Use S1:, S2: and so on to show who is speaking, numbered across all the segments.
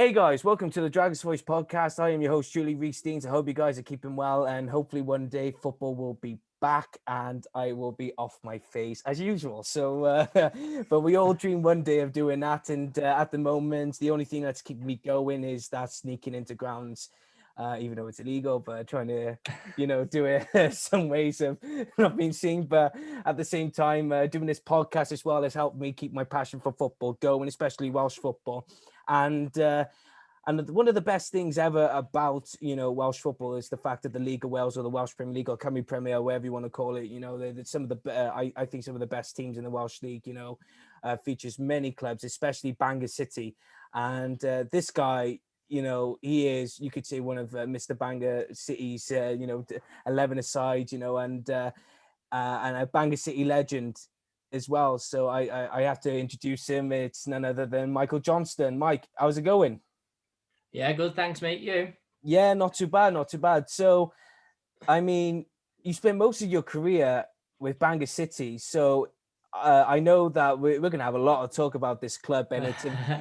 S1: Hey guys, welcome to the Dragon's Voice podcast. I am your host, Julie Rees-Deans. I hope you guys are keeping well, and hopefully one day football will be back and I will be off my face as usual. So, but we all dream one day of doing that. And at the moment, the only thing that's keeping me going is that sneaking into grounds, even though it's illegal, but trying to, do it some ways of not being seen. But at the same time, doing this podcast as well has helped me keep my passion for football going, especially Welsh football. And one of the best things ever about, Welsh football is the fact that the League of Wales or the Welsh Premier League or Cymru Premier, whatever you want to call it, they're some of the, I think some of the best teams in the Welsh League, features many clubs, especially Bangor City. And this guy, he is, you could say, one of Mr. Bangor City's, 11 aside, and a Bangor City legend as well. So I have to introduce him. It's none other than Michael Johnston. Mike, how's it going?
S2: Yeah, good. Thanks, mate. You?
S1: Yeah, not too bad, not too bad. So, I mean, you spent most of your career with Bangor City. So I know that we're going to have a lot of talk about this club, and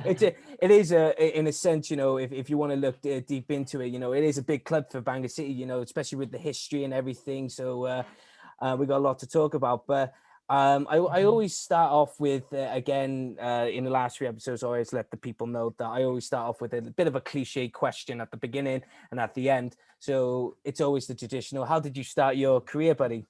S1: it is in a sense, if you want to look deep into it, it is a big club for Bangor City, especially with the history and everything. So we got a lot to talk about, but I always start off with, in the last few episodes, I always let the people know that I always start off with a bit of a cliche question at the beginning and at the end. So it's always the traditional, how did you start your career, buddy?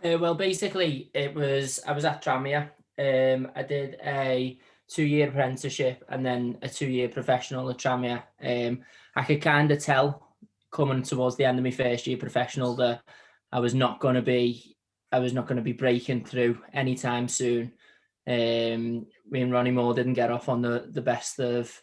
S2: Well, basically, I was at Tranmere. I did a 2-year apprenticeship and then a 2-year professional at Tranmere. I could kind of tell coming towards the end of my first year professional that I was not going to be breaking through anytime soon. Me and Ronnie Moore didn't get off on the best of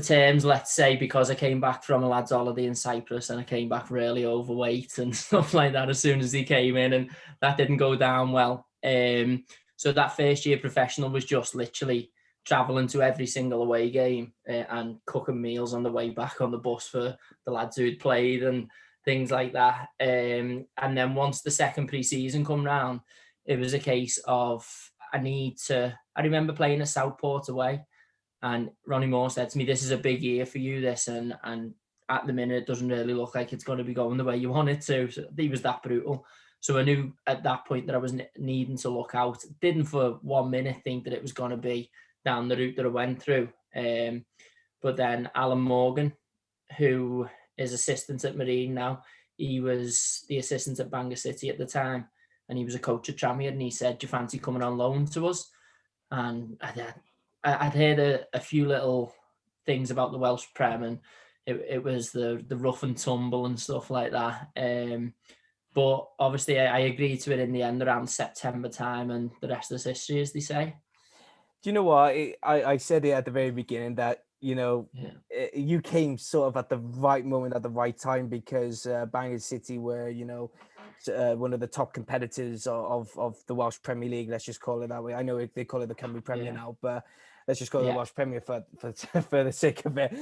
S2: terms, let's say, because I came back from a lad's holiday in Cyprus and I came back really overweight and stuff like that as soon as he came in, and that didn't go down well. So that first year professional was just literally traveling to every single away game and cooking meals on the way back on the bus for the lads who'd played and things like that. And then once the second pre-season come round, it was a case of I remember playing at Southport away, and Ronnie Moore said to me, "This is a big year for you, this, and at the minute it doesn't really look like it's going to be going the way you want it to." So he was that brutal. So I knew at that point that I was needing to look out. Didn't for 1 minute think that it was going to be down the route that I went through. But then Alan Morgan, who is assistant at Marine now, he was the assistant at Bangor City at the time, and he was a coach at Tranmere, and he said, "Do you fancy coming on loan to us?" And I'd heard a few little things about the Welsh Prem, and it was the rough and tumble and stuff like that. But obviously I agreed to it in the end around September time, and the rest is history, as they say.
S1: Do you know what? I said it at the very beginning that, you came sort of at the right moment at the right time, because Bangor City were, one of the top competitors of the Welsh Premier League. Let's just call it that way. I know they call it the Cymru Premier now, but let's just call it the Welsh Premier for the sake of it.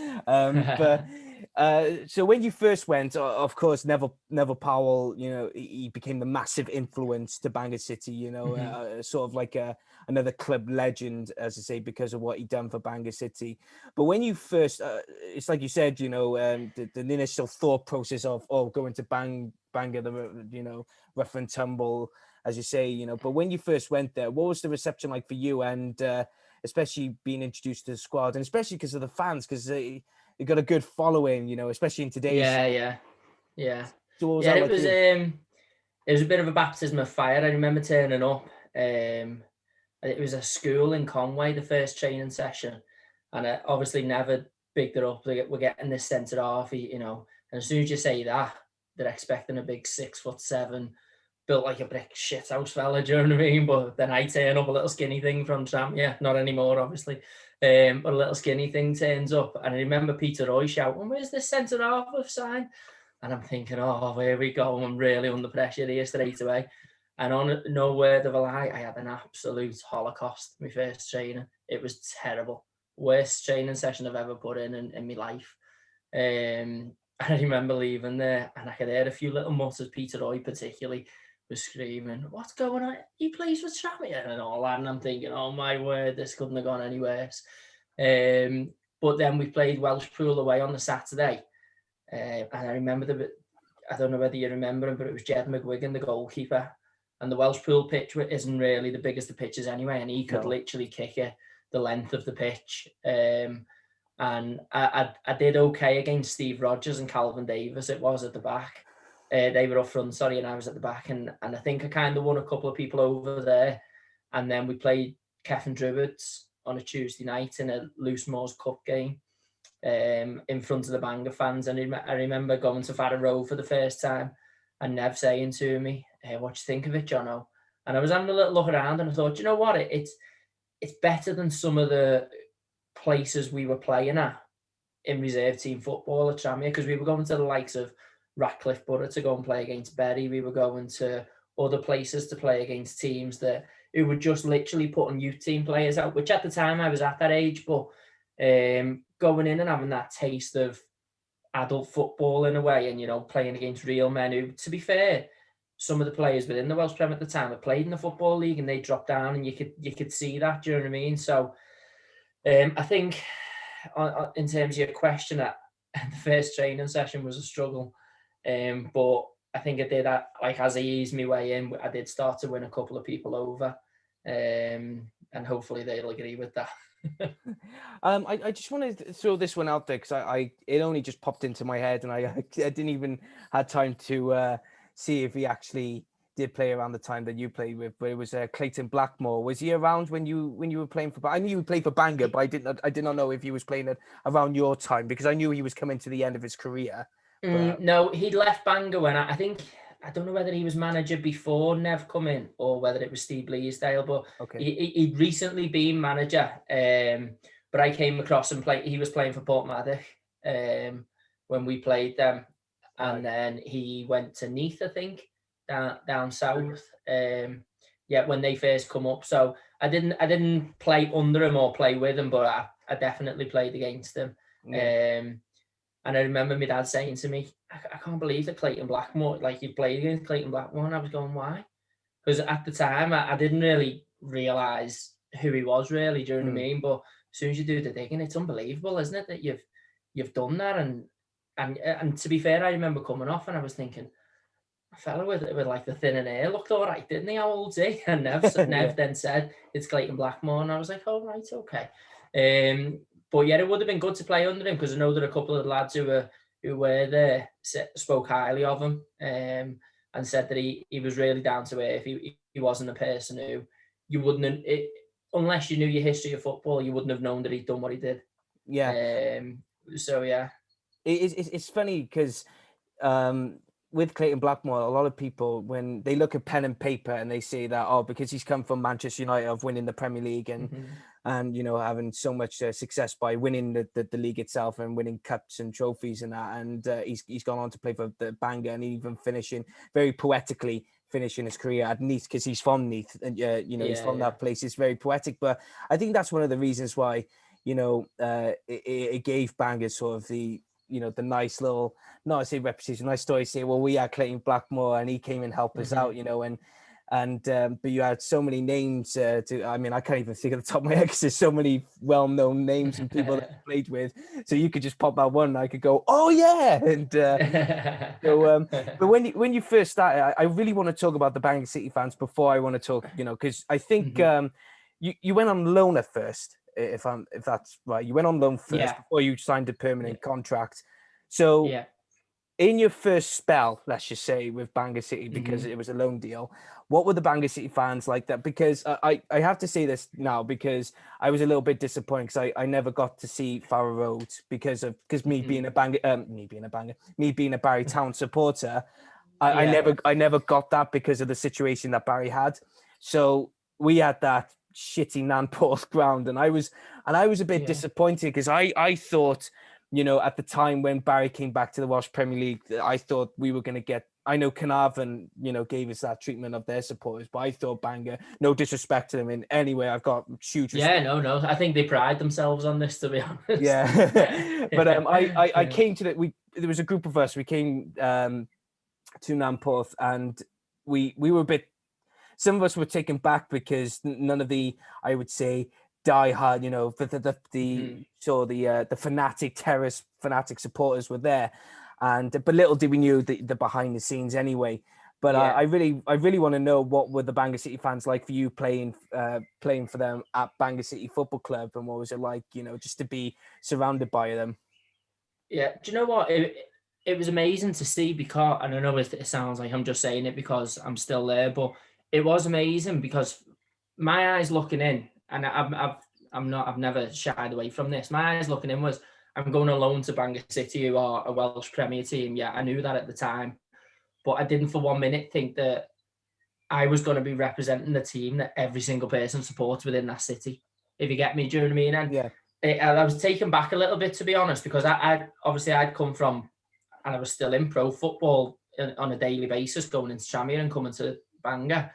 S1: So when you first went, of course, Neville Powell, he became the massive influence to Bangor City. Sort of like another club legend, as I say, because of what he done for Bangor City. But when you first, it's like you said, the initial thought process of going to Bangor, the rough and tumble, as you say, but when you first went there, what was the reception like for you, and especially being introduced to the squad, and especially because of the fans, because you got a good following, especially in today's.
S2: Yeah.
S1: So what was
S2: Yeah,
S1: that
S2: it
S1: like
S2: was
S1: for you?
S2: it was a bit of a baptism of fire. I remember turning up. It was a school in Conway, the first training session, and I obviously never bigged it up. We're getting this centre half, and as soon as you say that, they're expecting a big 6'7", built like a brick shithouse fella. Do you know what I mean? But then I turn up, a little skinny thing from Tranmere, not anymore, obviously. But a little skinny thing turns up, and I remember Peter Roy shouting, "Where's this centre half of sign?" And I'm thinking, oh, here we go. I'm really under pressure here straight away. And on no word of a lie, I had an absolute holocaust my first training. It was terrible. Worst training session I've ever put in my life. And I remember leaving there, and I could hear a few little mutters. Peter Roy particularly was screaming, "What's going on? He plays for Tranmere," and all that. And I'm thinking, oh my word, this couldn't have gone any worse. But then we played Welsh Pool away on the Saturday. And I remember I don't know whether you remember him, but it was Jed McGuigan, the goalkeeper. And the Welsh Pool pitch isn't really the biggest of pitches anyway, and he could literally kick it the length of the pitch. And I did okay against Steve Rogers and Calvin Davis. It was at the back. They were up front, sorry, and I was at the back. And I think I kind of won a couple of people over there. And then we played Kevin Dribbards on a Tuesday night in a Loose Moors Cup game in front of the Bangor fans. And I remember going to Farrow Road for the first time and Nev saying to me, "Hey, what do you think of it, Jono?" And I was having a little look around and I thought, you know what, it's better than some of the places we were playing at in reserve team football at Tranmere, because we were going to the likes of Ratcliffe Borough to go and play against Bury. We were going to other places to play against teams who were just literally putting youth team players out, which at the time I was at that age, but going in and having that taste of adult football in a way, and, you know, playing against real men who, to be fair, some of the players within the Welsh Premier at the time had played in the Football League and they dropped down, and you could see that, do you know what I mean? So I think in terms of your question, the first training session was a struggle, but I think I did that, like, as I eased my way in, I did start to win a couple of people over, and hopefully they'll agree with that.
S1: I just wanted to throw this one out there because it only just popped into my head, and I didn't even had time to see if he actually did play around the time that you played with, but it was Clayton Blackmore. Was he around when you were playing for? I knew you played for Bangor, but I did not know if he was playing around your time, because I knew he was coming to the end of his career.
S2: No, he'd left Bangor when I don't know whether he was manager before Nev come in or whether it was Steve Bleasdale, but he'd recently been manager. But I came across and he was playing for Portmadoc when we played them, and then he went to Neath, I think, down south. When they first come up. So I didn't play under him or play with him, but I definitely played against him. And I remember my dad saying to me, I can't believe that Clayton Blackmore, like, you played against Clayton Blackmore. And I was going, why? Because at the time, I didn't really realise who he was, really, do you know what I mean? But as soon as you do the digging, it's unbelievable, isn't it, that you've done that? And to be fair, I remember coming off and I was thinking, a fella with like the thinning hair looked all right, didn't he? How old's he? And Nev then said, it's Clayton Blackmore. And I was like, oh, right, okay. But yeah, it would have been good to play under him, because I know that a couple of the lads who were there spoke highly of him, and said that he was really down to earth. He wasn't a person who you wouldn't, unless you knew your history of football, you wouldn't have known that he'd done what he did.
S1: Yeah.
S2: So yeah,
S1: it's funny because with Clayton Blackmore, a lot of people, when they look at pen and paper and they say that, because he's come from Manchester United, of winning the Premier League and you know, having so much success by winning the league itself and winning cups and trophies and that, and he's gone on to play for the Bangor, and even very poetically finishing his career at Neath, because he's from Neath, and he's from that place. It's very poetic, but I think that's one of the reasons why, you know, it gave Bangor sort of the, you know, the nice little, not to say reputation, nice story, say, well, we had Clayton Blackmore and he came and helped us out, you know, and but you had so many names I can't even think of the top of my head, because there's so many well-known names and people that I played with, so you could just pop out one and I could go, oh yeah, and but when you first started, I really want to talk about the Bangor City fans before I want to talk, you know, because I think you went on loan at first, if that's right. You went on loan first before you signed a permanent contract. So in your first spell, let's just say, with Bangor City, because it was a loan deal, what were the Bangor City fans like that? Because I have to say this now, because I was a little bit disappointed, because I never got to see Farrow Road because me being a Barry Town supporter. I never got that because of the situation that Barry had. So we had that shitty Nanporth ground, and I was a bit disappointed, because I thought, you know, at the time when Barry came back to the Welsh Premier League, I thought we were going to get, I know Caernarfon, you know, gave us that treatment of their supporters, but I thought Bangor, no disrespect to them in any way, I've got huge respect.
S2: Yeah, no, I think they pride themselves on this, to be honest.
S1: Yeah. But I came to there was a group of us, we came to Nanporth, and we were a bit, some of us were taken back because none of the, I would say, diehard, the fanatic terrorist fanatic supporters were there, but little did we knew the behind the scenes anyway. But I really want to know, what were the Bangor City fans like for you playing for them at Bangor City Football Club, and what was it like, just to be surrounded by them?
S2: Yeah, do you know what? It was amazing to see, because, and I know it sounds like I'm just saying it because I'm still there, but it was amazing because my eyes looking in, and I've never shied away from this. My eyes looking in was, I'm going on loan to Bangor City, who are a Welsh Premier team. Yeah, I knew that at the time, but I didn't for 1 minute think that I was going to be representing the team that every single person supports within that city. If you get me, do you know what I mean? And
S1: yeah,
S2: I was taken back a little bit, to be honest, because I'd come from, and I was still in pro football on a daily basis, going into Tranmere and coming to Bangor.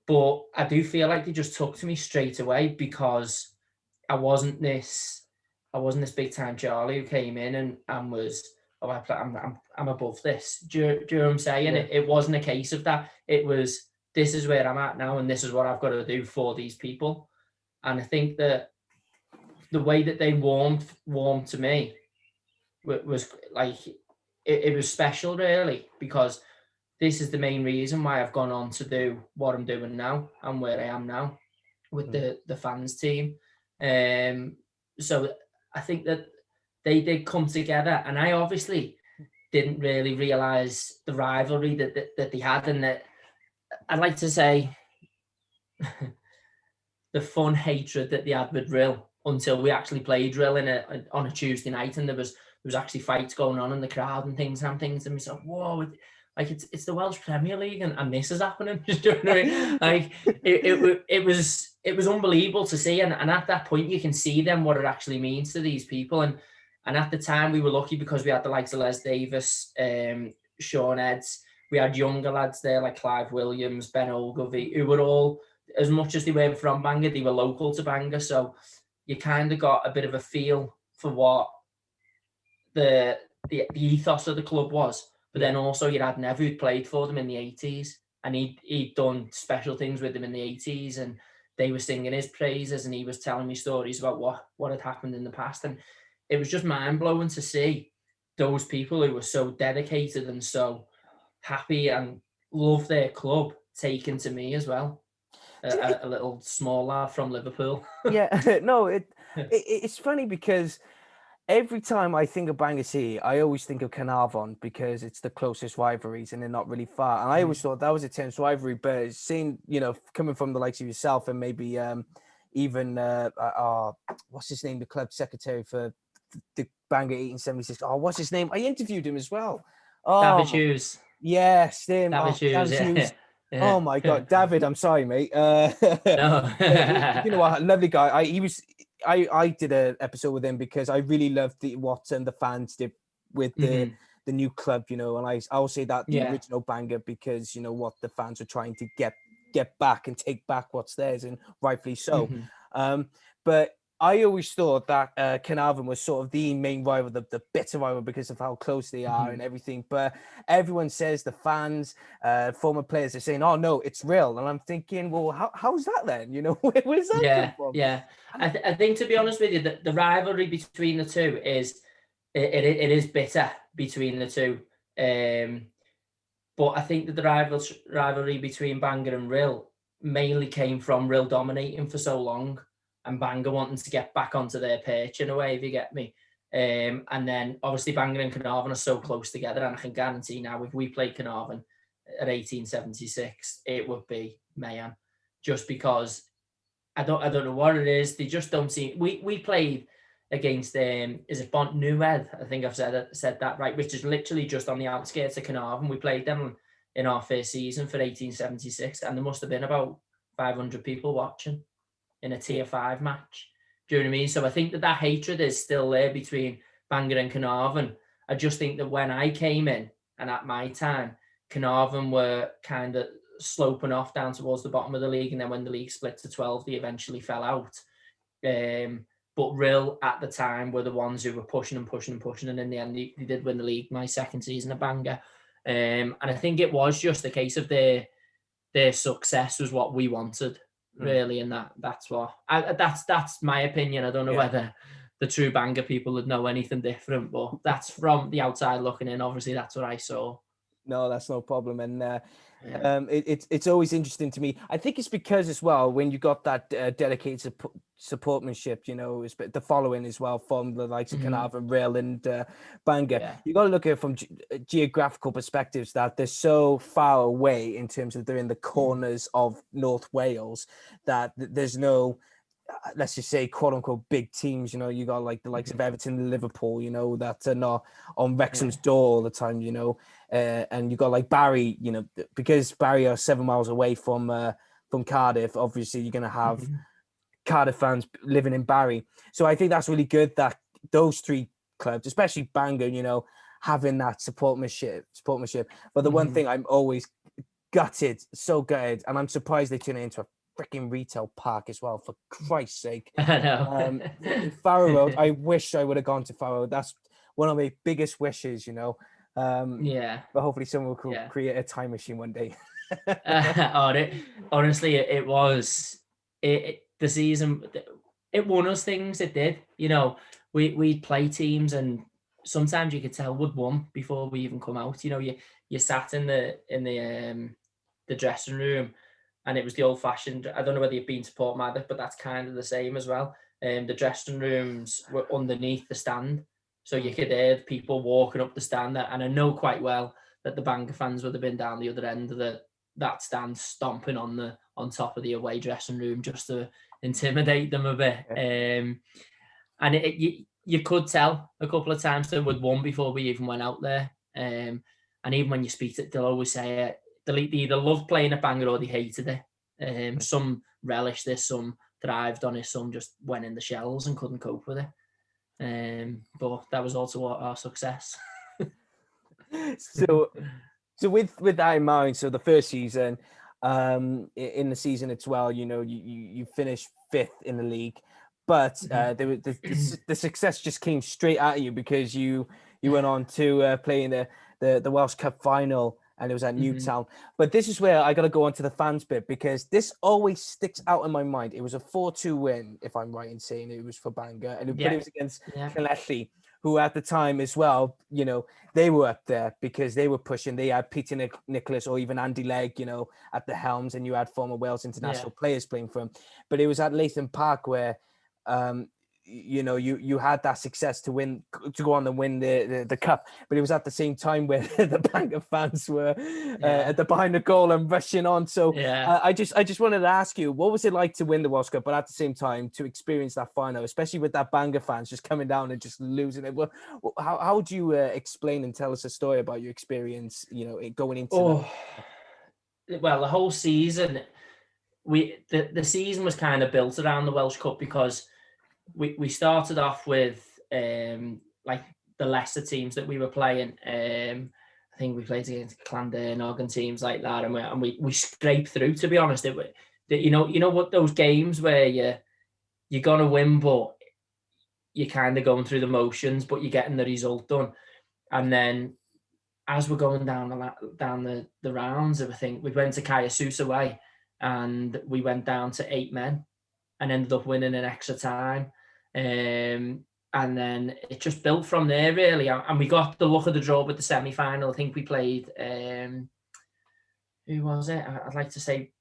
S2: But I do feel like they just took to me straight away, because I wasn't this big time Charlie who came in and was, oh, I'm above this. Do you know what I'm saying?
S1: Yeah.
S2: It wasn't a case of that. It was, this is where I'm at now, and this is what I've got to do for these people. And I think that the way that they warmed to me was like, it was special, really, because this is the main reason why I've gone on to do what I'm doing now and where I am now with the fans team. So I think that they did come together, and I obviously didn't really realise the rivalry that they had, and that, I'd like to say, the fun hatred that they had with Rill, until we actually played Rill on a Tuesday night, and there was actually fights going on in the crowd and things, and I'm thinking to myself, whoa, like it's the Welsh Premier League, and this is happening. Do you know what I mean? Like it was unbelievable to see, and at that point you can see then what it actually means to these people, and at the time we were lucky because we had the likes of Les Davis, Sean Edds. We had younger lads there like Clive Williams, Ben Ogilvie, who were all, as much as they weren't from Bangor, they were local to Bangor, so you kind of got a bit of a feel for what the ethos of the club was. But then also you had Nev, who'd played for them in the 80s, and he'd done special things with them in the 80s, and they were singing his praises, and he was telling me stories about what had happened in the past. And it was just mind-blowing to see those people who were so dedicated and so happy and love their club taken to me as well. A little small lad from Liverpool.
S1: Yeah, no, it's funny because every time I think of Bangor City, I always think of Caernarfon, because it's the closest rivalries and they're not really far. And I always thought that was a tense rivalry, but seeing, coming from the likes of yourself, and maybe even what's his name, the club secretary for the Bangor 1876. Oh, what's his name? I interviewed him as well.
S2: David Hughes.
S1: Yes, him.
S2: David Hughes.
S1: Hughes.
S2: Yeah.
S1: Oh my God, David! I'm sorry, mate.
S2: No.
S1: You know what? Lovely guy. I did an episode with him because I really loved what the fans did with the new club, and I will say that the original Bangor, because what the fans were trying to get back and take back what's theirs, and rightfully so. But I always thought that Caernarfon was sort of the main rival, the bitter rival, because of how close they are and everything. But everyone says, the fans, former players, are saying, "Oh no, it's real," and I'm thinking, well, how's that then? Where's that come from?
S2: Yeah. I think, to be honest with you, the rivalry between the two is it is bitter between the two. But I think that the rivalry between Bangor and Rill mainly came from Rill dominating for so long, and Bangor wanting to get back onto their perch, in a way, if you get me. And then obviously Bangor and Caernarfon are so close together, and I can guarantee now, if we played Caernarfon at 1876, it would be mayhem, just because I don't know what it is. They just don't seem. We played against is it Llandudno? I think I've said that right, which is literally just on the outskirts of Caernarfon. We played them in our first season for 1876, and there must have been about 500 people watching in a tier 5 match. Do you know what I mean? So I think that hatred is still there between Bangor and Caernarfon. I just think that when I came in, and at my time, Caernarfon were kind of sloping off down towards the bottom of the league, and then when the league split to 12, they eventually fell out. But Rill at the time were the ones who were pushing, and in the end they did win the league my second season at Bangor. And I think it was just a case of their success was what we wanted. really, and that's what that's my opinion. I don't know whether the true Bangor people would know anything different, but that's from the outside looking in. Obviously, that's what I saw.
S1: No, that's no problem. And it's always interesting to me. I think it's because as well, when you got that dedicated supportmanship, it's the following as well from the likes of Caernarfon, Rail and Bangor. You got to look at it from geographical perspectives, that they're so far away in terms of they're in the corners of North Wales that there's no, let's just say, quote unquote, big teams. You got like the likes of Everton and Liverpool, that are not on Wrexham's door all the time, and you got like Barry, because Barry are 7 miles away from Cardiff. Obviously, you're going to have Cardiff fans living in Barry. So I think that's really good that those three clubs, especially Bangor, having that supportmanship. But the one thing I'm always so gutted, and I'm surprised they turn it into a freaking retail park as well, for Christ's sake.
S2: I know.
S1: Farrow Road, I wish I would have gone to Farrow. That's one of my biggest wishes, but hopefully someone will create a time machine one day.
S2: Honestly, it was the season. It won us things. It did. We'd play teams, and sometimes you could tell we'd won before we even come out. You sat in the dressing room, and it was the old-fashioned. I don't know whether you've been to Portmadoc, but that's kind of the same as well. The dressing rooms were underneath the stand, so you could hear people walking up the stand. And I know quite well that the Bangor fans would have been down the other end of that stand, stomping on top of the away dressing room just to intimidate them a bit. And you could tell a couple of times that we'd won before we even went out there. And even when you speak to it, they'll always say it. They either loved playing at Bangor or they hated it. Some relished this, some thrived on it, some just went in the shells and couldn't cope with it. But that was also our success.
S1: So with that in mind, so the first season, in the season as well, you finished 5th in the league, but the success just came straight at you because you went on to play in the Welsh Cup final, and it was at Newtown. But this is where I got to go on to the fans bit, because this always sticks out in my mind. It was a 4-2 win, if I'm right in saying it was for Bangor, and it was against Llanelli, who at the time as well, they were up there because they were pushing. They had Peter Nicholas or even Andy Legg, at the helms, and you had former Wales international players playing for him. But it was at Latham Park where, you had that success to go on and win the cup, but it was at the same time where the Bangor fans were at the behind the goal and rushing on. So I just wanted to ask you, what was it like to win the Welsh Cup, but at the same time to experience that final, especially with that Bangor fans just coming down and just losing it? Well, how would you explain and tell us a story about your experience, going into
S2: Well, the whole season, the season was kind of built around the Welsh Cup, because we started off with like the lesser teams that we were playing. I think we played against Llandudno and teams like that, and we scraped through. To be honest, you know what, those games where you're gonna win, but you're kind of going through the motions, but you're getting the result done. And then as we're going down the rounds, I think we went to Caernarfon away, and we went down to 8 men and ended up winning in extra time. And then it just built from there, really. And we got the luck of the draw with the semi-final. I think we played, who was it? I'd like to say,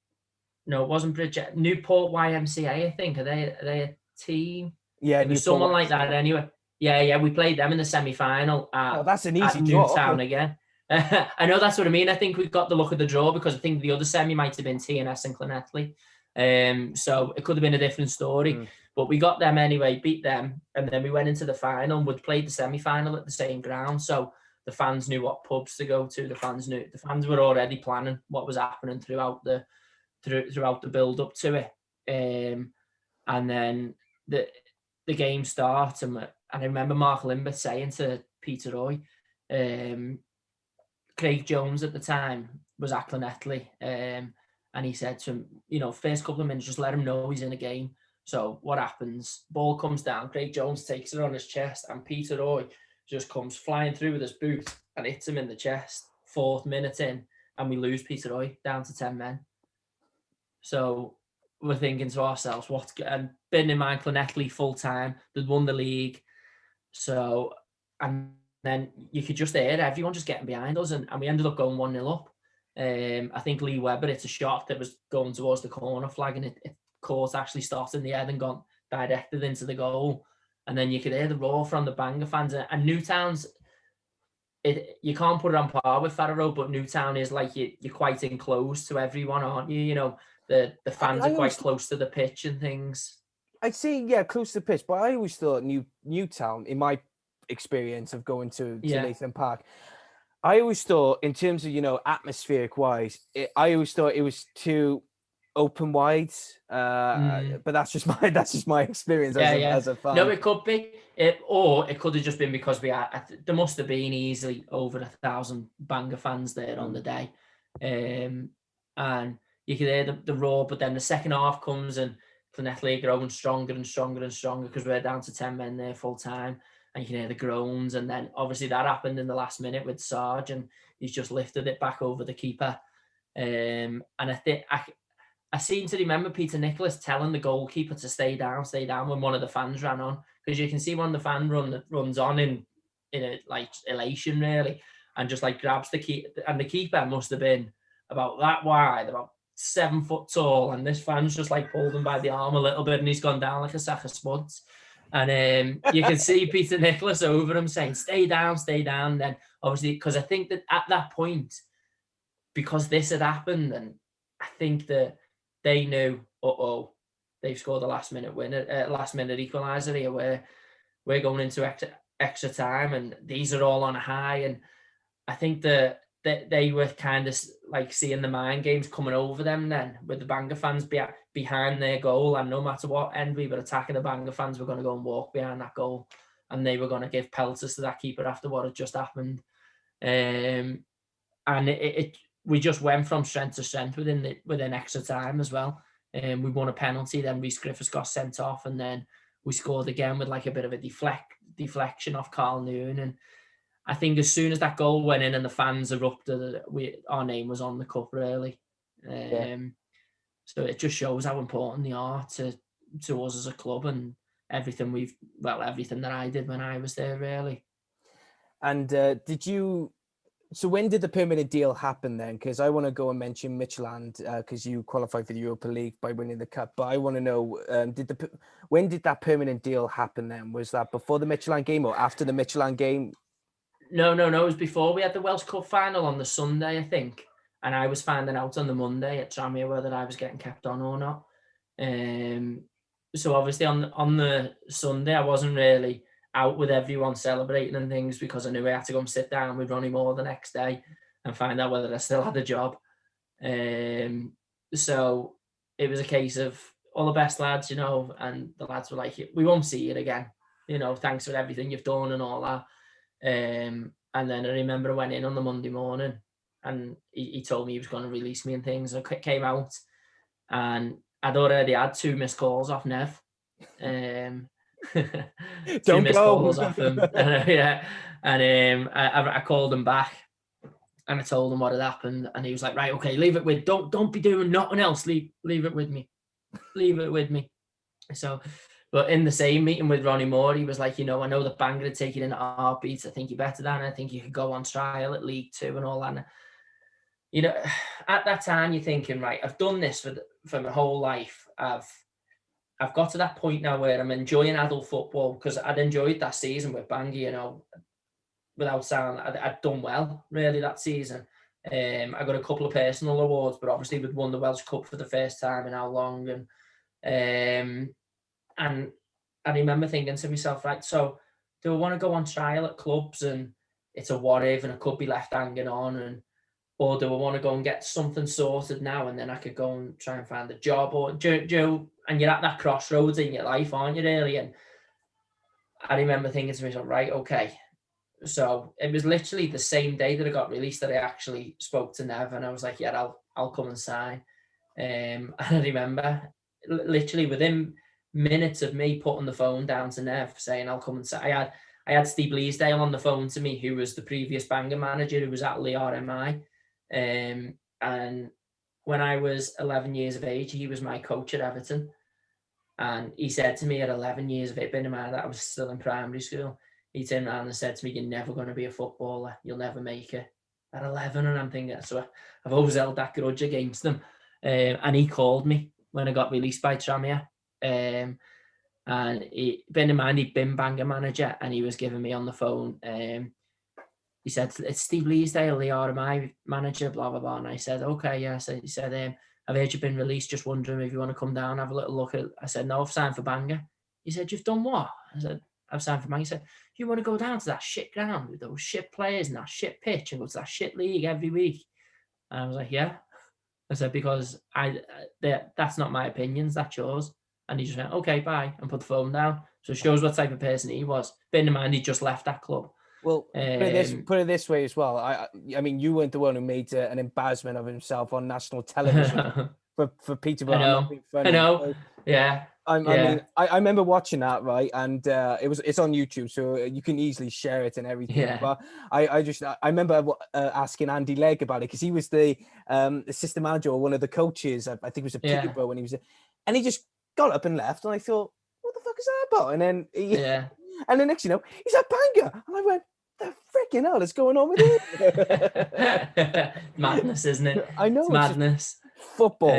S2: no, it wasn't Bridget. Newport YMCA, I think. Are they a team?
S1: Yeah,
S2: it was someone like that anyway. Yeah, we played them in the semi-final
S1: that's an easy
S2: at Newtown again. I know, that's what I mean. I think we got the luck of the draw because I think the other semi might have been TNS and Llanelli. So it could have been a different story. But we got them anyway, beat them, and then we went into the final and we'd played the semi-final at the same ground. So the fans knew what pubs to go to. The fans were already planning what was happening throughout the build up to it. And then the game starts, and I remember Mark Lambert saying to Peter Roy, Craig Jones at the time was at Llanelli, and he said to him, first couple of minutes, just let him know he's in a game. So what happens? Ball comes down, Craig Jones takes it on his chest, and Peter Roy just comes flying through with his boot and hits him in the chest. 4th minute in, and we lose Peter Roy down to 10 men. So we're thinking to ourselves, and bearing in mind Llanelli full time, they'd won the league. So, and then you could just hear everyone just getting behind us, and we ended up going 1-0 up. I think Lee Webber, it's a shot that was going towards the corner flag, and it caught actually started in the head and gone directed into the goal. And then you could hear the roar from the Bangor fans. And Newtown's, you can't put it on par with Farrow, but Newtown is like you're quite enclosed to everyone, aren't you? You know, the fans are quite close to the pitch and things.
S1: I'd say, yeah, close to the pitch, but I always thought Newtown, in my experience of going to Nathan Park, I always thought, in terms of, you know, atmospheric wise, I always thought it was too open wide. But that's just my experience as a fan.
S2: No, it could be, or it could have just been because there must have been easily over 1,000 Bangor fans there on the day, and you could hear the roar. But then the second half comes and Llanelli are growing stronger and stronger and stronger because we're down to 10 men there full time, and you can hear the groans. And then obviously that happened in the last minute with Sarge, and he's just lifted it back over the keeper. And I think I seem to remember Peter Nicholas telling the goalkeeper to stay down when one of the fans ran on, because you can see when the fan runs on in a like elation really, and just like grabs the keeper, and the keeper must have been about that wide, about 7 foot tall, and this fan's just like pulled him by the arm a little bit, and he's gone down like a sack of spuds. And you can see Peter Nicholas over him saying, stay down. And then obviously, because I think that at that point, because this had happened, and I think that they knew, they've scored a last minute equaliser here, where we're going into extra time, and these are all on a high. And I think that they were kind of like seeing the mind games coming over them then, with the Bangor fans behind their goal, and no matter what end we were attacking, the Bangor fans were going to go and walk behind that goal, and they were going to give pelters to that keeper after what had just happened. And we just went from strength to strength within extra time as well. We won a penalty, then Rhys Griffiths got sent off, and then we scored again with like a bit of a deflection off Carl Noon. And I think as soon as that goal went in and the fans erupted, our name was on the cup really. So it just shows how important they are to us as a club, and everything that I did when I was there really.
S1: And so when did the permanent deal happen then? Because I want to go and mention Midtjylland, because you qualified for the Europa League by winning the cup. But I want to know, when did that permanent deal happen then? Was that before the Midtjylland game or after the Midtjylland game?
S2: No. It was before. We had the Welsh Cup final on the Sunday, I think. And I was finding out on the Monday at Tranmere whether I was getting kept on or not. So obviously on the Sunday, I wasn't really out with everyone celebrating and things, because I knew I had to go and sit down with Ronnie Moore the next day and find out whether I still had a job. So it was a case of all the best, lads, you know, and the lads were like, we won't see you again, you know, thanks for everything you've done and all that. And then I remember I went in on the Monday morning, and he told me he was going to release me and things. I came out, and I'd already had 2 missed calls off Nev.
S1: Don't go.
S2: Calls off him. And I called him back, and I told him what had happened, and he was like, right, okay, leave it with, don't be doing nothing else, leave it with me. So, but in the same meeting with Ronnie Moore, he was like, you know, I know that Bangor would take it in a heartbeat. I think you're better than, I think you could go on trial at League 2 and all that. And, you know, at that time you're thinking, right, I've done this for my whole life. I've got to that point now where I'm enjoying adult football, because I'd enjoyed that season with Bangor, you know, without saying I'd done well really that season. I got a couple of personal awards, but obviously we'd won the Welsh Cup for the first time in how long, and I remember thinking to myself, right, so do I want to go on trial at clubs and it's a what if and I could be left hanging on, or do I want to go and get something sorted now and then I could go and try and find a job, or do and you're at that crossroads in your life, aren't you really? And I remember thinking to myself, right, okay. So it was literally the same day that I got released that I actually spoke to Nev, and I was like, yeah, I'll come and sign. And I remember literally within minutes of me putting the phone down to Nev saying I'll come and sign, I had Steve Leesdale on the phone to me, who was the previous Bangor manager, who was at Lee RMI. And when I was 11 years of age, he was my coach at Everton. And he said to me at 11 years of age, being in mind that I was still in primary school, he turned around and said to me, "You're never going to be a footballer. You'll never make it." At 11, and I'm thinking, so I've always held that grudge against him. And he called me when I got released by Tranmere. And being in mind, he'd been Bangor manager, and he was giving me on the phone. He said, "It's Steve Leesdale, the RMI manager, blah, blah, blah." And I said, "Okay, yeah." So he said, "I've heard you've been released, just wondering if you want to come down, have a little look at." I said, "No, I've signed for Bangor." He said, "You've done what?" I said, "I've signed for Bangor." He said, "You want to go down to that shit ground with those shit players and that shit pitch and go to that shit league every week?" And I was like, "Yeah." I said, "Because that's not my opinions, that's yours." And he just went, "Okay, bye," and put the phone down. So it shows what type of person he was. Bearing in mind, he just left that club.
S1: Well, put it this way as well. I mean, you weren't the one who made an embarrassment of himself on national television for Peterborough.
S2: I know.
S1: I'm not being funny.
S2: I know.
S1: So,
S2: Yeah.
S1: I mean, I remember watching that, right? And it's on YouTube, so you can easily share it and everything.
S2: Yeah.
S1: But I remember asking Andy Legg about it, because he was the assistant manager or one of the coaches. I think it was a Peterborough when he was, and he just got up and left. And I thought, what the fuck is that about? And then and then next, he's at Bangor, and I went, the freaking hell is going on with
S2: him? Madness, isn't it?
S1: I know,
S2: it's madness.
S1: Football.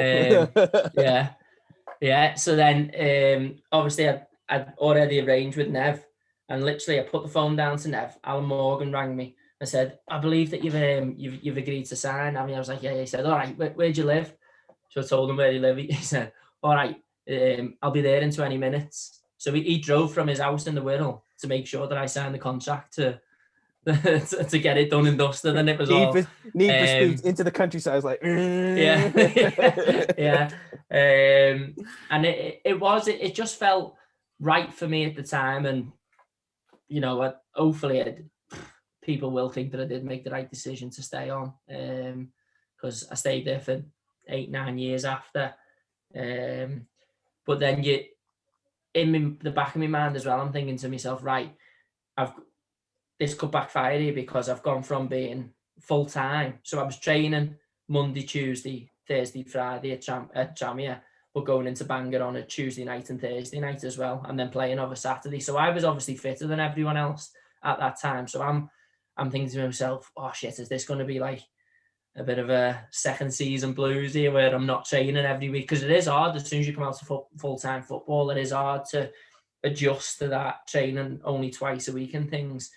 S2: Yeah. So then, obviously, I'd already arranged with Nev, and literally, I put the phone down to Nev. Alan Morgan rang me. I said, "I believe that you've agreed to sign." I was like, "Yeah." He said, "All right, where'd you live?" So I told him where he lived. He said, "All right, I'll be there in 20 minutes." So he drove from his house in the Wirral to make sure that I signed the contract to get it done and dusted, and it was
S1: need for speed into the countryside. I was like,
S2: yeah. And it just felt right for me at the time, and hopefully people will think that I did make the right decision to stay on, because I stayed there for 8-9 years after. But then in the back of my mind as well, I'm thinking to myself, right, this could backfire here, because I've gone from being full time. So I was training Monday, Tuesday, Thursday, Friday at Tranmere, but going into Bangor on a Tuesday night and Thursday night as well, and then playing over Saturday. So I was obviously fitter than everyone else at that time. So I'm thinking to myself, oh shit, is this going to be like a bit of a second season blues here, where I'm not training every week? Because it is hard as soon as you come out to full-time football. It is hard to adjust to that, training only twice a week and things.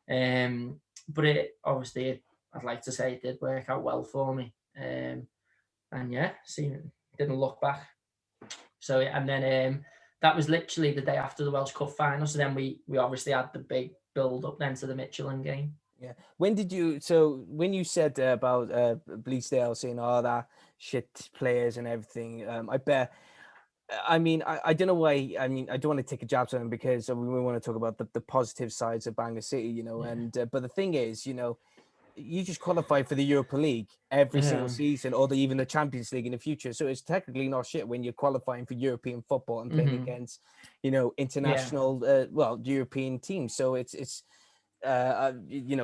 S2: But it obviously, I'd like to say it did work out well for me. And yeah, didn't look back. So, and then that was literally the day after the Welsh Cup final. So then we obviously had the big build up then to the Michelin game.
S1: Yeah. When you said about Bleasdale saying all that shit players and everything, I bet. I mean, I don't know why. I mean, I don't want to take a jab at him, because we want to talk about the positive sides of Bangor City, and but the thing is, you just qualify for the Europa League every single season, or even the Champions League in the future. So it's technically not shit when you're qualifying for European football and playing against, international, European teams. So it's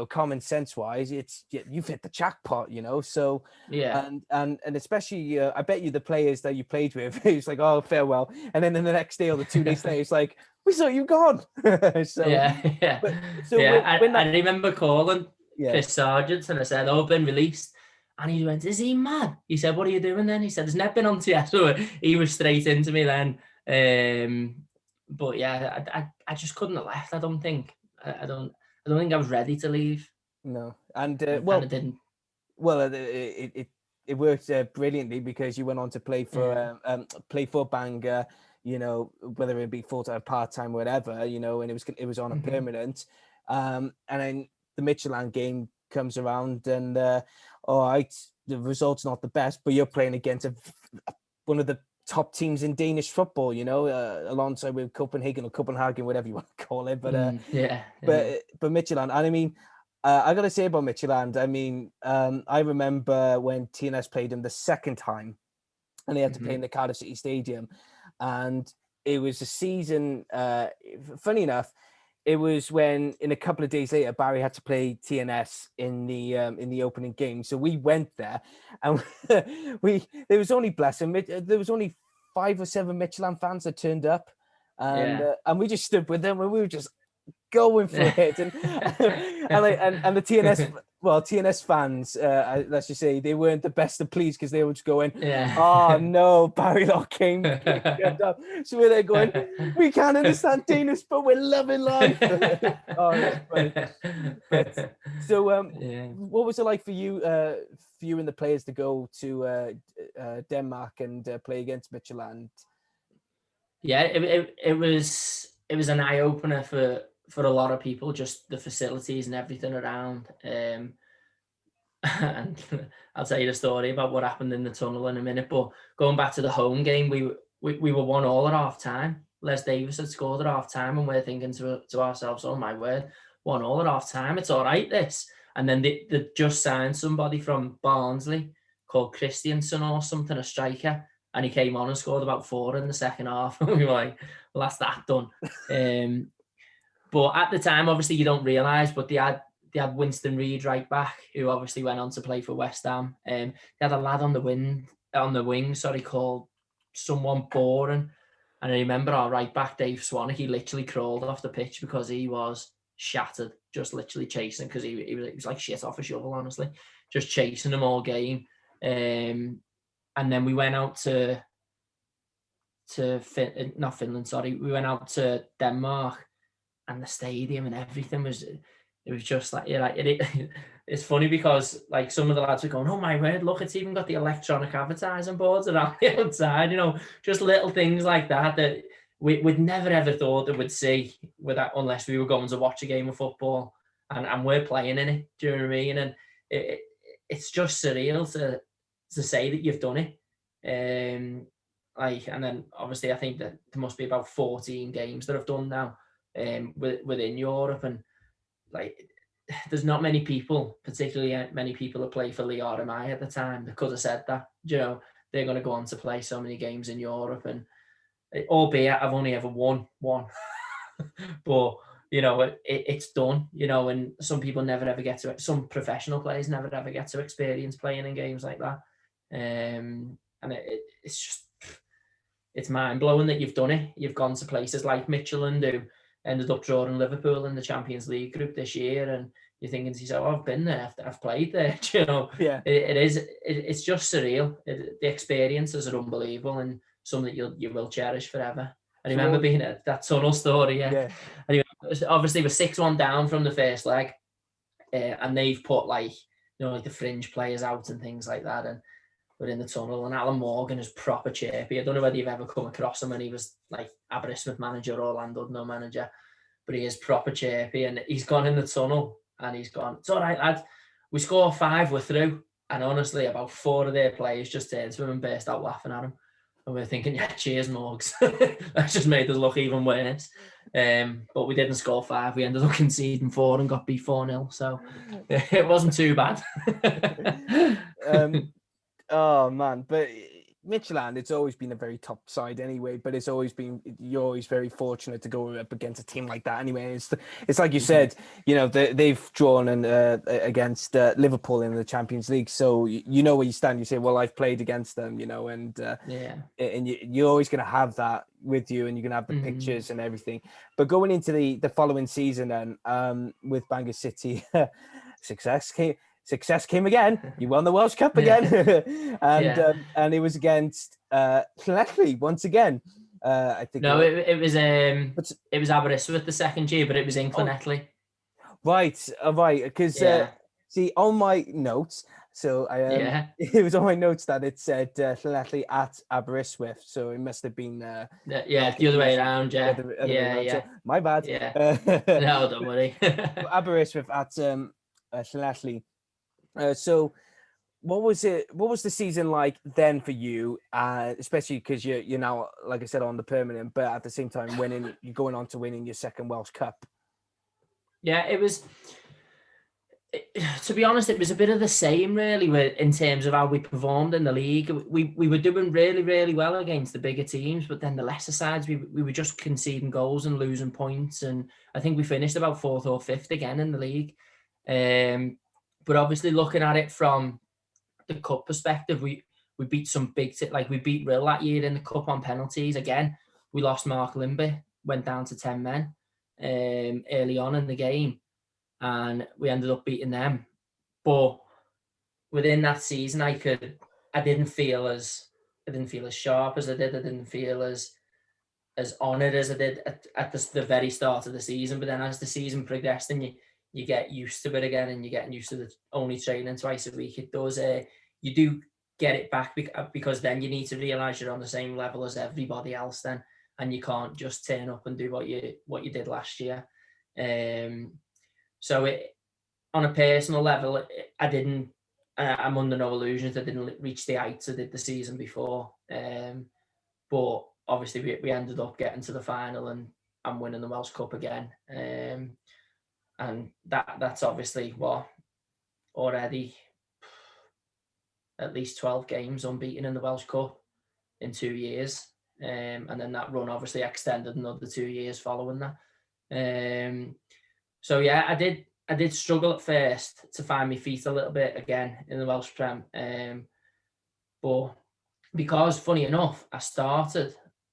S1: common sense wise, you've hit the jackpot, so and especially I bet you the players that you played with, it's like, oh, farewell, and then the next day or the 2 days later, it's like, we thought you gone.
S2: I remember calling Chris Sargent and I said, "Oh, I've been released," and he went, "Is he mad?" He said, "What are you doing then?" He said, "There's never been on to you." So he was straight into me then. But yeah, I just couldn't have left. I don't think I don't think I was ready to leave.
S1: No, and
S2: it didn't.
S1: Well, it worked brilliantly, because you went on to play for Bangor, whether it be full-time, part-time, whatever, and it was on a permanent. And then the Michelin game comes around, and all right, the result's not the best, but you're playing against one of the top teams in Danish football, alongside with Copenhagen, whatever you want to call it. But but Michelin, and I mean, I got to say about Michelin, I mean, I remember when TNS played him the second time, and they had to play in the Cardiff City Stadium, and it was a season. Funny enough, it was when, in a couple of days later, Barry had to play TNS in the opening game. So we went there, and there was only, bless him, there was only 5 or 7 Michelin fans that turned up, and we just stood with them, and we were just going for it, and and the TNS fans, let's just say, they weren't the best of pleased, because they were just going, oh no, Barry Lock came up. So we're there going, we can't understand Danish, but we're loving life. Oh, that's funny. But so what was it like for you and the players to go to Denmark and play against Midtjylland?
S2: Yeah, it was an eye opener for a lot of people, just the facilities and everything around. And I'll tell you the story about what happened in the tunnel in a minute. But going back to the home game, we were 1-1 at half time. Les Davis had scored at half time, and we're thinking to ourselves, oh my word, 1-1 at half time, it's all right, this. And then they just signed somebody from Barnsley called Christiansen or something, a striker, and he came on and scored about 4 in the second half. We were like, well, that's that done. But at the time, obviously, you don't realise, but they had Winston Reid right back, who obviously went on to play for West Ham. They had a lad on the wing, called someone Boring. And I remember our right back, Dave Swanwick, he literally crawled off the pitch because he was shattered, just literally chasing, because he was like shit off a shovel, honestly, just chasing them all game. And then we went out to not Finland, sorry. We went out to Denmark, and the stadium and everything was just like, it's funny because like some of the lads were going, oh my word, look, it's even got the electronic advertising boards around the outside, just little things like that we'd never ever thought that we'd see with that, unless we were going to watch a game of football, and we're playing in it. Do you know what I mean? And it's just surreal to say that you've done it. And then obviously I think that there must be about 14 games that I've done now within Europe, and like there's not many people, particularly many people that play for Leo and I at the time, that could have said that. They're going to go on to play so many games in Europe, and albeit I've only ever won one, but it's done. And some people never ever get to, some professional players never ever get to experience playing in games like that. And it's just, it's mind blowing that you've done it. You've gone to places like Midtjylland, who ended up drawing Liverpool in the Champions League group this year, and you're thinking to yourself, I've been there, I've played there.
S1: Yeah,
S2: it's just surreal. The experiences are unbelievable, and something that you will cherish forever. I remember being at that tunnel story. Yeah. Anyway, obviously we're 6-1 down from the first leg, and they've put like the fringe players out and things like that, and we're in the tunnel, and Alan Morgan is proper chirpy. I don't know whether you've ever come across him when he was like Aberystwyth manager or Llandudno manager, but he is proper chirpy, and he's gone in the tunnel and he's gone, it's all right, lad, we score 5, we're through. And honestly, about 4 of their players just turned to him and burst out laughing at him. And we're thinking, yeah, cheers, Morgs. That's just made us look even worse. But we didn't score 5. We ended up conceding 4 and got beat 4-0. So it wasn't too bad.
S1: Oh man, but Midtjylland, it's always been a very top side anyway, but you're always very fortunate to go up against a team like that anyway. It's like you said, they've drawn against Liverpool in the Champions League, so you know where you stand. You say, well, I've played against them, and you're always going to have that with you, and you're going to have the pictures and everything. But going into the following season, then with Bangor City, Success came again. You won the Welsh Cup again, and it was against Llanelli once again. I think.
S2: No, it was Aberystwyth the second year, but it was in Llanelli.
S1: Right, because see on my notes, so it was on my notes that it said Llanelli at Aberystwyth, so it must have been
S2: the other way around.
S1: So, my bad.
S2: Yeah. No, don't worry.
S1: Aberystwyth at Llanelli. So what was the season like then for you, especially because you're now, like I said, on the permanent, but at the same time you're going on to winning your second Welsh Cup?
S2: Yeah, it was To be honest, it was a bit of the same, really, in terms of how we performed in the league. We were doing really, really well against the bigger teams, but then the lesser sides, we were just conceding goals and losing points. And I think we finished about 4th or 5th again in the league. But obviously, looking at it from the cup perspective, we beat some big, like we beat Rill that year in the cup on penalties. Again, we lost Mark Limby, went down to 10 men early on in the game, and we ended up beating them. But within that season, I didn't feel as sharp as I did. I didn't feel as honoured as I did at the very start of the season. But then as the season progressed and you get used to it again, and you're getting used to the only training twice a week, it does you do get it back, because then you need to realise you're on the same level as everybody else then, and you can't just turn up and do what you did last year. So on a personal level, I'm under no illusions I didn't reach the heights I did the season before. But obviously we ended up getting to the final and winning the Welsh Cup again. And that's obviously already at least 12 games unbeaten in the Welsh Cup in 2 years. And then that run obviously extended another 2 years following that. So yeah, I did struggle at first to find my feet a little bit again in the Welsh Prem. But because, funny enough, that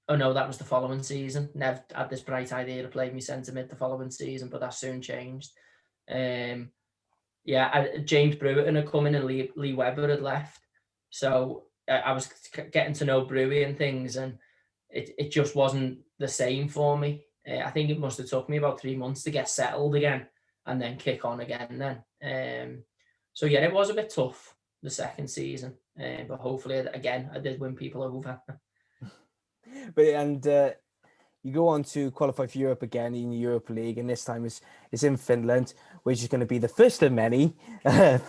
S2: was the following season. Nev had this bright idea to play me centre mid the following season, but that soon changed. James Brewerton had come in and Lee Webber had left. So I was getting to know Brewy and things, and it just wasn't the same for me. I think it must have took me about 3 months to get settled again and then kick on again then. So yeah, it was a bit tough the second season, but hopefully again I did win people over.
S1: But you go on to qualify for Europe again in the Europa League, and this time it's in Finland, which is going to be the first of many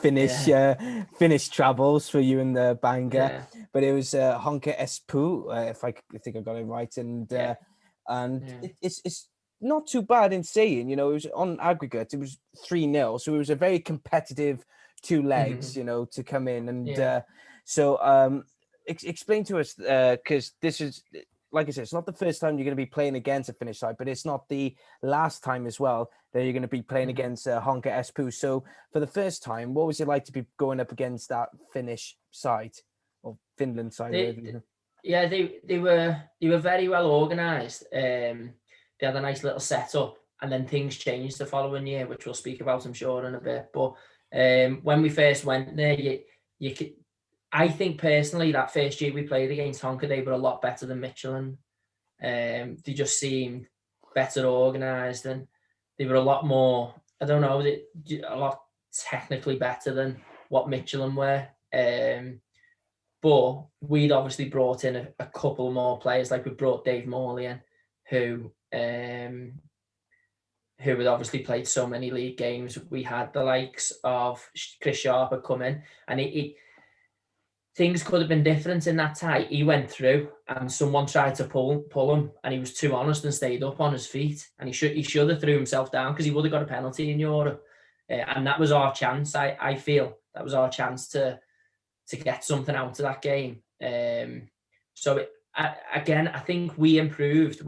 S1: Finnish travels for you and the Bangor. Yeah. But it was Honka Espoo, if I think I got it right, and it's not too bad in saying, it was on aggregate, it was 3-0, so it was a very competitive 2 legs, to come in, and so explain to us, because this is, like I said, it's not the first time you're going to be playing against a Finnish side, but it's not the last time as well that you're going to be playing against Honka Espoo. So for the first time, what was it like to be going up against that Finnish side or Finland side?
S2: They were very well organised. They had a nice little setup, and then things changed the following year, which we'll speak about, I'm sure, in a bit. But when we first went there, you could. I think personally that first year we played against Honka, they were a lot better than Michelin. They just seemed better organised, and they were a lot more, I don't know, a lot technically better than what Michelin were. But we'd obviously brought in a couple more players, like we brought Dave Morley in, who had obviously played so many league games. We had the likes of Chris Sharp had come in, and things could have been different in that tie. He went through and someone tried to pull him, and he was too honest and stayed up on his feet, and he should have threw himself down, because he would have got a penalty in Europe. And that was our chance. I feel that was our chance to get something out of that game. So again, I think we improved.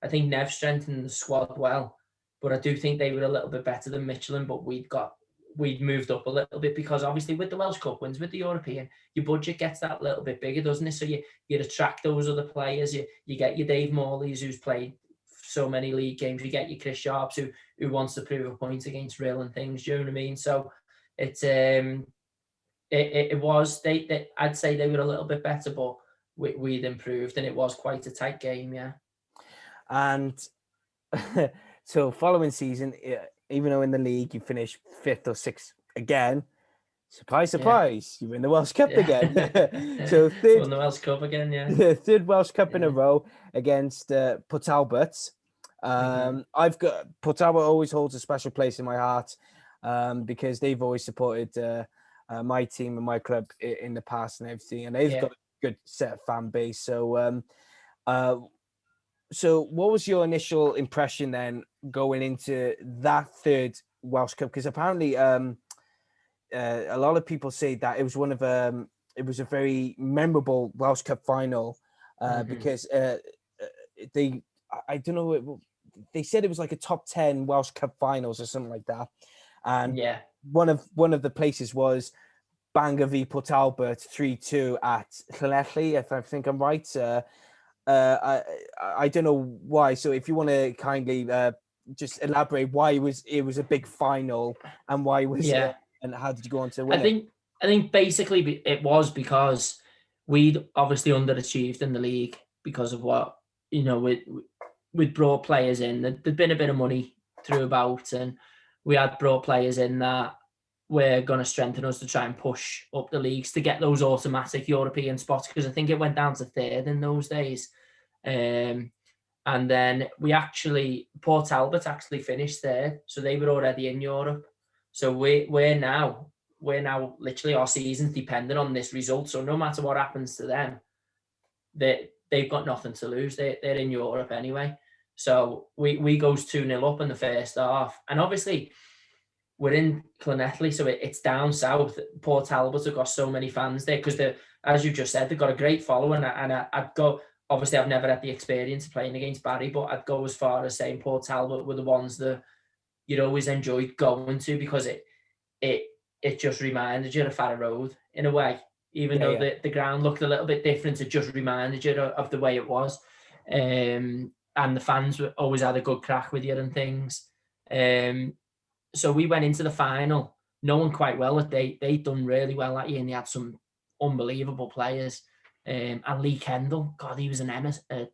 S2: I think Nev strengthened the squad well, but I do think they were a little bit better than Michelin, but we'd moved up a little bit, because obviously with the Welsh Cup wins, with the European, your budget gets that little bit bigger, doesn't it? So you attract those other players. You get your Dave Morleys, who's played so many league games. You get your Chris Sharps, who wants to prove a point against Rill and things. Do you know what I mean? So it's it was I'd say they were a little bit better, but we'd improved, and it was quite a tight game, yeah.
S1: And so following season, even though in the league you finish 5th or 6th again, surprise, you win the Welsh Cup again. So
S2: won the Welsh Cup again, yeah.
S1: Third Welsh Cup in a row against Port Talbot. I've got Port Talbot always holds a special place in my heart, because they've always supported my team and my club in the past and everything, and they've got a good set of fan base. So so what was your initial impression then going into that third Welsh Cup? Because apparently a lot of people say that it was it was a very memorable Welsh Cup final because I don't know, they said it was like a top 10 Welsh Cup finals or something like that, and one of the places was Bangor v Port Talbot 3-2 at Llanelli, if I think I'm right. I don't know why. So if you want to kindly just elaborate why it was a big final and why was it, and how did you go on to win it?
S2: I think basically it was because we'd obviously underachieved in the league because of what, we'd brought players in. There'd been a bit of money through about, and we had brought players in that were going to strengthen us to try and push up the leagues to get those automatic European spots, because I think it went down to third in those days. And then Port Talbot actually finished third, so they were already in Europe. So we're now literally, our season's dependent on this result. So no matter what happens to them, they've got nothing to lose. They're in Europe anyway. So we goes 2-0 up in the first half, and obviously we're in Llanelli, so it's down south. Port Talbot have got so many fans there because as you just said, they've got a great following. And I'd go. Obviously, I've never had the experience of playing against Barry, but I'd go as far as saying Port Talbot were the ones that you'd always enjoyed going to, because it just reminded you of Farrow Road in a way. Even though the ground looked a little bit different, it just reminded you of the way it was. And the fans always had a good crack with you and things. So we went into the final knowing quite well that they'd done really well that year, and they had some unbelievable players. And Lee Kendall, God, he was a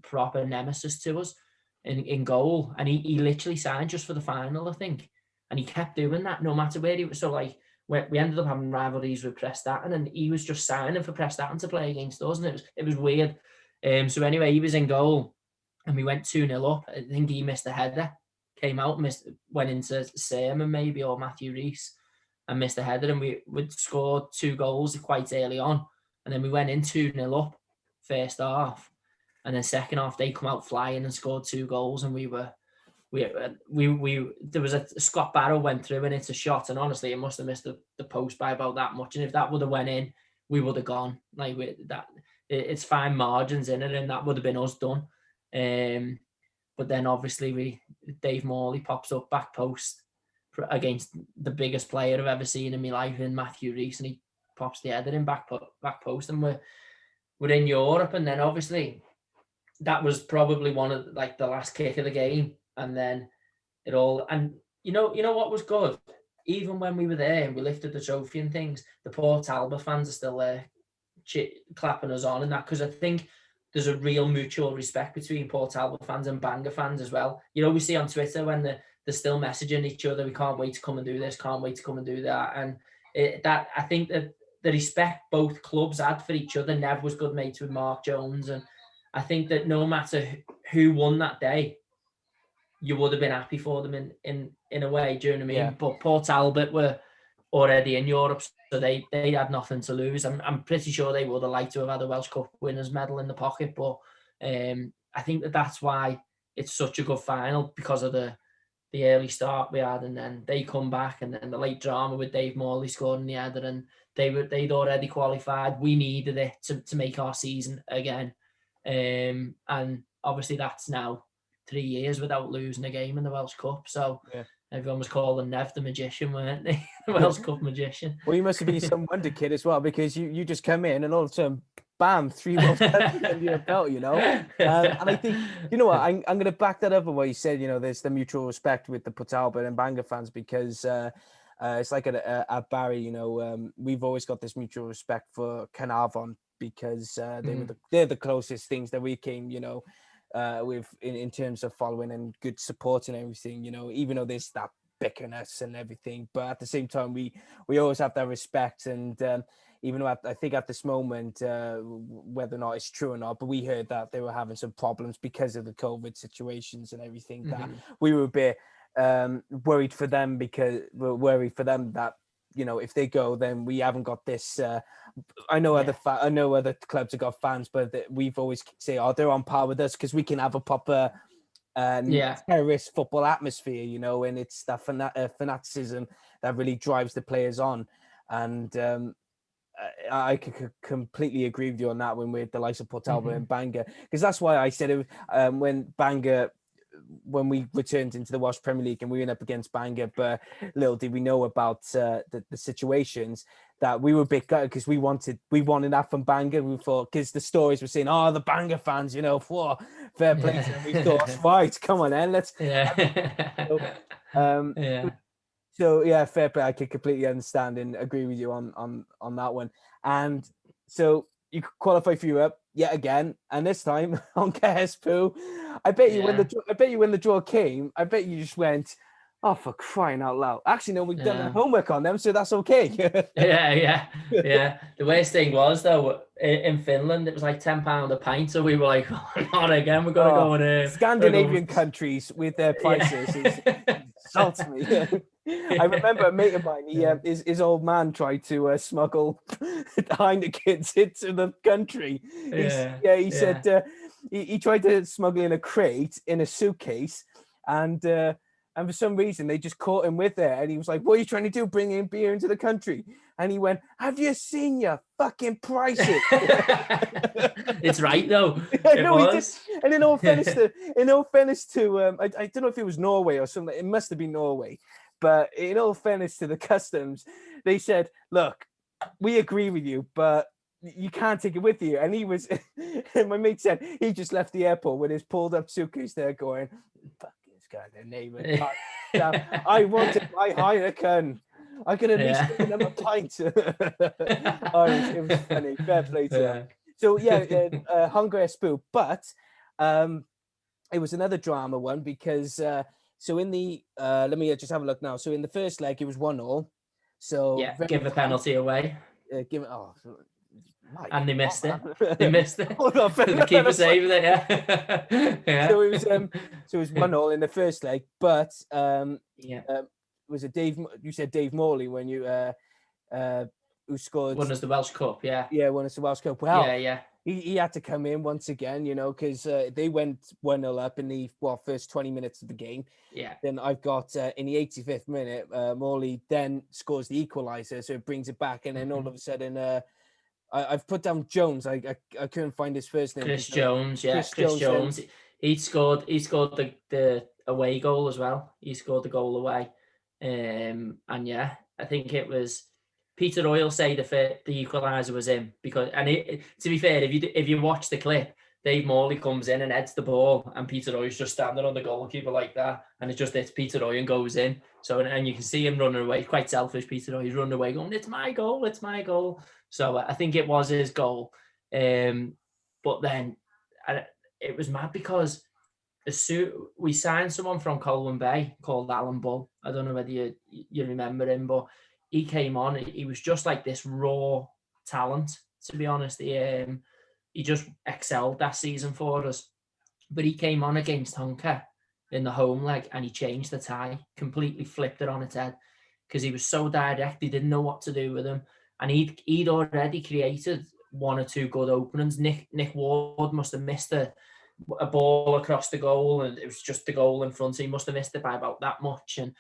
S2: proper nemesis to us in goal, and he literally signed just for the final, I think, and he kept doing that no matter where he was. So like we ended up having rivalries with Prestatyn, and he was just signing for Prestatyn to play against us, and it was weird. So anyway, he was in goal, and we went 2-0 up. I think he missed a header, came out, went into Sermon maybe or Matthew Rees, and missed a header, and we'd scored 2 goals quite early on. And then we went in 2-0 up first half, and then second half they come out flying and scored 2 goals, and we there was a Scott Barrow went through and it's a shot, and honestly it must have missed the post by about that much, and if that would have went in, we would have gone. Like it's fine margins in it, and that would have been us done. But then obviously Dave Morley pops up back post against the biggest player I've ever seen in my life in Matthew Rees, and he pops the header in back post, and we're in Europe. And then obviously that was probably one of like the last kick of the game, and then it all, and you know what was good, even when we were there and we lifted the trophy and things, the Port Talbot fans are still there clapping us on and that, because I think there's a real mutual respect between Port Talbot fans and Bangor fans as well. We see on Twitter when they're still messaging each other, we can't wait to come and do this, can't wait to come and do that. And that, I think that the respect both clubs had for each other. Nev was good mates with Mark Jones, and I think that no matter who won that day, you would have been happy for them in a way. Do you know what I mean? Yeah. But Port Talbot were already in Europe, so they had nothing to lose. I'm pretty sure they would have liked to have had a Welsh Cup winners medal in the pocket, but I think that's why it's such a good final, because of the early start we had, and then they come back, and then the late drama with Dave Morley scoring the header, and they'd already qualified. We needed it to make our season again, and obviously that's now 3 years without losing a game in the Welsh Cup. So everyone was calling Nev the magician, weren't they? The Welsh Cup magician.
S1: Well, you must have been some wonder kid as well, because you just come in and all of a sudden, bam, 3 World Cups under your belt, And I think, what, I'm going to back that up with what you said. There's the mutual respect with the Port Talbot and Bangor fans, because it's like at Barry, we've always got this mutual respect for Caernarfon, because they're the closest things that we came, with in terms of following and good support and everything, even though there's that bickerness and everything, but at the same time we always have that respect. And even though I think at this moment, whether or not it's true or not, but we heard that they were having some problems because of the COVID situations and everything, that we were a bit worried for them, because we're worried for them that if they go, then we haven't got this. I know other clubs have got fans, but we've always say, they're on par with us because we can have a proper and terrorist football atmosphere, you know, and it's that fanaticism that really drives the players on. And I could completely agree with you on that one with the likes of Port Talbot and Bangor, because that's why I said it when Bangor, when we returned into the Welsh Premier League and we went up against Bangor, but little did we know about the situations that we were a bit gutted because we wanted that from Bangor. We thought, because the stories were saying, oh, the Bangor fans, you know, whoa, fair play. And we thought, right, come on then, let's. So yeah, fair play. I could completely understand and agree with you on that one. And so you qualify for Europe yet again, and this time on Caernarfon. I bet you when the draw came, I bet you just went, oh, for crying out loud. Actually, no, we've done our homework on them, so that's okay.
S2: Yeah. The worst thing was, though, in Finland, it was like £10 a pint, so we were like, oh, not again, we're going to go in
S1: Scandinavian countries with their prices. Insults me. I remember a mate of mine, his old man tried to smuggle Heinekens into the country. He said he tried to smuggle in a crate in a suitcase, and for some reason they just caught him with it, and he was like, what are you trying to do, bring in beer into the country? And he went, have you seen your fucking prices?
S2: It's right though.
S1: No, he did. And in all fairness to I don't know if it was Norway or something, it must have been Norway. But in all fairness to the customs, they said, look, we agree with you, but you can't take it with you. And he was, and my mate said, he just left the airport with his pulled up suitcase there going, fuck this guy, their neighbor. I wanted my Heineken. I could at least give them a pint. It was funny. Fair play to him. So Hungary Spoo, but it was another drama one because so in the let me just have a look now. So in the first leg, it was 1-1. So
S2: give a penalty away. And they missed it. They missed it. The keeper saved it. Yeah.
S1: So it was 1-0 in the first leg, but was it Dave? You said Dave Morley when you who scored?
S2: Won us the Welsh Cup. Yeah,
S1: won us the Welsh Cup. Well,
S2: yeah.
S1: He had to come in once again, you know, because they went 1-0 up in the first 20 minutes of the game.
S2: Yeah.
S1: Then I've got in the 85th minute, Morley then scores the equaliser, so it brings it back, and then all of a sudden, I've put down Jones. I couldn't find his first name.
S2: Chris Jones. He scored the away goal as well. He scored the goal away, and I think it was. Peter Oyle say the equaliser was him because, and to be fair, if you watch the clip, Dave Morley comes in and heads the ball, and Peter Oyle's just standing on the goalkeeper like that, and it just hits Peter Oyle and goes in. So and you can see him running away, quite selfish. Peter Oyle's running away, going, "It's my goal, it's my goal." So I think it was his goal, but then it was mad because we signed someone from Colwyn Bay called Alan Bull. I don't know whether you remember him, but he came on. He was just like this raw talent, to be honest. He just excelled that season for us. But he came on against Hunker in the home leg, and he changed the tie, completely flipped it on its head because he was so direct. He didn't know what to do with him, and he'd already created one or two good openings. Nick Ward must have missed a ball across the goal, and it was just the goal in front. So he must have missed it by about that much, and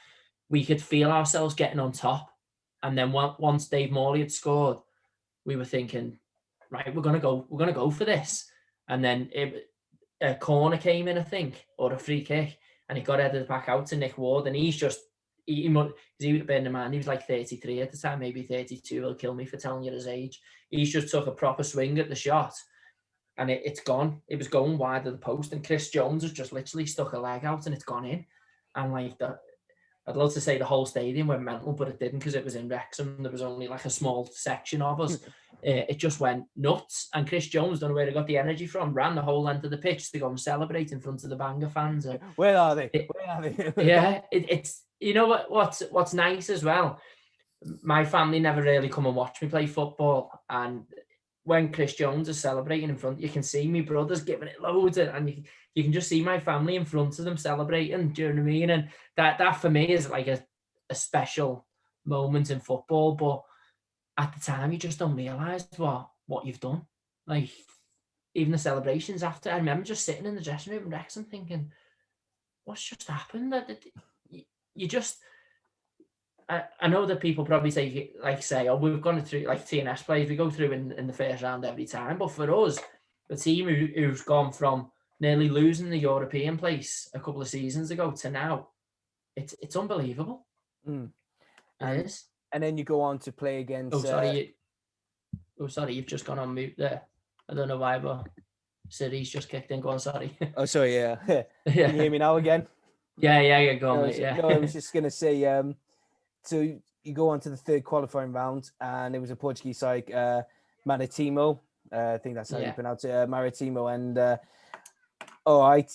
S2: we could feel ourselves getting on top. And then once Dave Morley had scored, we were thinking, right, we're gonna go for this. And then a corner came in, I think, or a free kick, and it got headed back out to Nick Ward. And he would have been a man. He was like 33 at the time, maybe 32. He'll kill me for telling you his age. He just took a proper swing at the shot, and it's gone. It was going wide of the post, and Chris Jones has just literally stuck a leg out, and it's gone in. And like that. I'd love to say the whole stadium went mental, but it didn't because it was in Wrexham. There was only like a small section of us. It just went nuts. And Chris Jones, don't know where he got the energy from, ran the whole length of the pitch to go and celebrate in front of the Bangor fans.
S1: Where are they?
S2: It's you know what's nice as well. My family never really come and watch me play football, and when Chris Jones is celebrating in front, you can see me brothers giving it loads, and you can just see my family in front of them celebrating. Do you know what I mean? And that for me is like a special moment in football. But at the time, you just don't realise what you've done. Like even the celebrations after, I remember just sitting in the dressing room in Wrexham thinking, what's just happened? You just, I know that people probably say, oh, we've gone through, like TNS players, we go through in the first round every time. But for us, the team who's gone from nearly losing the European place a couple of seasons ago to now, it's unbelievable.
S1: Mm.
S2: It is.
S1: And then you go on to play against...
S2: sorry, you've just gone on mute there. I don't know why, but Siri's just kicked in. Go on, sorry.
S1: Oh, sorry, yeah. Can you hear me now again?
S2: Yeah, go on, mate, yeah.
S1: No, I was just going to say, so you go on to the third qualifying round, and it was a Portuguese side, Maritimo. I think that's how you pronounce it, Maritimo. And all right,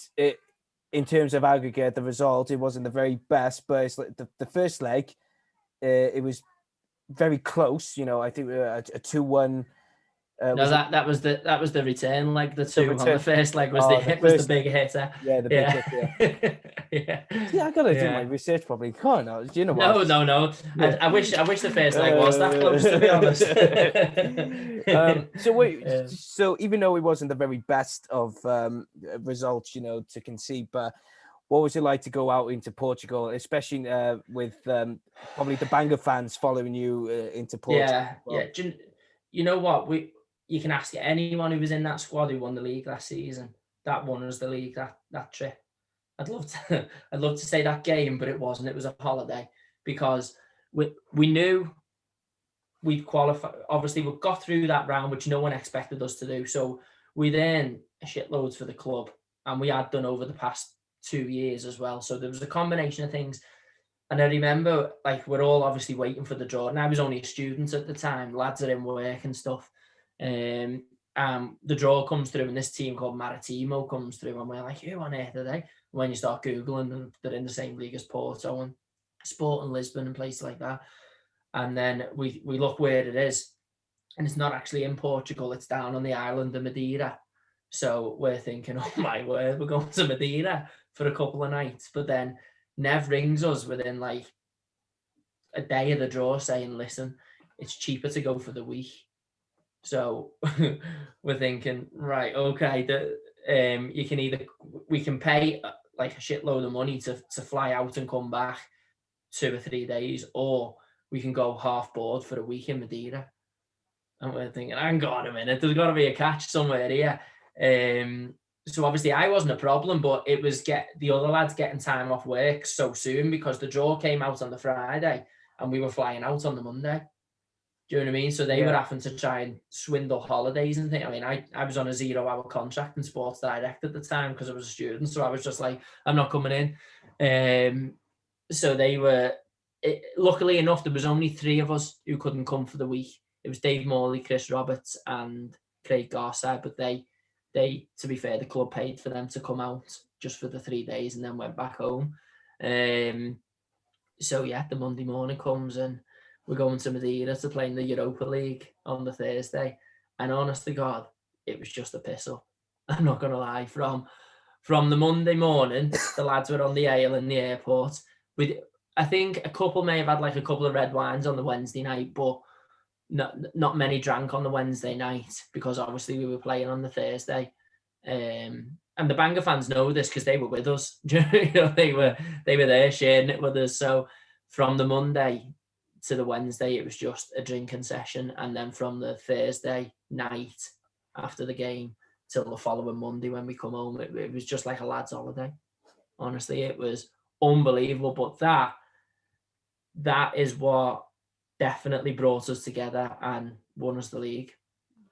S1: in terms of aggregate, the result, it wasn't the very best, but it's like the first leg, it was very close. I think a 2-1.
S2: No, that was the return leg. The 2 on the first leg was the big hitter.
S1: Yeah, the big hitter.
S2: Yeah.
S1: See, I gotta do my research probably. Can't I? Do you know what?
S2: No. Yeah. I wish the first leg was that close, to be honest.
S1: So even though it wasn't the very best of results, to concede, but what was it like to go out into Portugal, especially with probably the Bangor fans following you into Portugal?
S2: Yeah. You know what? You can ask anyone who was in that squad who won the league last season. That won us the league that trip. I'd love to say that game, but it wasn't. It was a holiday because we knew we'd qualify. Obviously, we got through that round, which no one expected us to do. So we earned shitloads for the club, and we had done over the past 2 years as well. So there was a combination of things. And I remember, we're all obviously waiting for the draw. And I was only a student at the time. Lads are in work and stuff. The draw comes through, and this team called Maritimo comes through, and we're like, who on earth are they? When you start Googling them, they're in the same league as Porto and Sporting Lisbon and places like that. And then we look where it is, and it's not actually in Portugal. It's down on the island of Madeira. So we're thinking, oh my word, we're going to Madeira for a couple of nights. But then Nev rings us within a day of the draw saying, listen, it's cheaper to go for the week. So we're thinking, right, okay, we can pay a shitload of money to fly out and come back 2 or 3 days, or we can go half board for a week in Madeira. And we're thinking, hang on a minute, there's got to be a catch somewhere here. So obviously I wasn't a problem, but it was the other lads getting time off work so soon because the draw came out on the Friday and we were flying out on the Monday. Do you know what I mean? So they were having to try and swindle holidays and things. I mean, I was on a 0-hour contract in Sports Direct at the time because I was a student. So I was just like, I'm not coming in. So they were, luckily enough, there was only 3 of us who couldn't come for the week. It was Dave Morley, Chris Roberts and Craig Garside. But they, to be fair, the club paid for them to come out just for the 3 days and then went back home. So yeah, the Monday morning comes and we're going to Madeira to play in the Europa League on the Thursday. And honest to God, it was just a piss-up. I'm not going to lie. From the Monday morning, the lads were on the ale in the airport. I think a couple may have had a couple of red wines on the Wednesday night, but not many drank on the Wednesday night because obviously we were playing on the Thursday. And the Bangor fans know this because they were with us. They were there sharing it with us. So from the Monday to the Wednesday, it was just a drinking session. And then from the Thursday night after the game till the following Monday when we come home, it was just like a lad's holiday. Honestly, it was unbelievable. But that is what definitely brought us together and won us the league,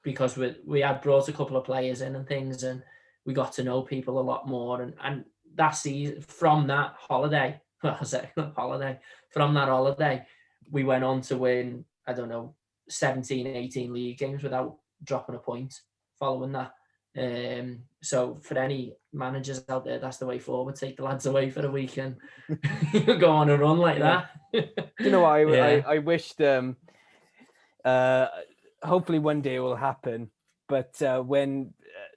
S2: because we had brought a couple of players in and things, and we got to know people a lot more. And that season, from that holiday, we went on to win, 17, 18 league games without dropping a point following that. So for any managers out there, that's the way forward. Take the lads away for a week and go on a run like that.
S1: You know what? I wished, hopefully one day it will happen. But when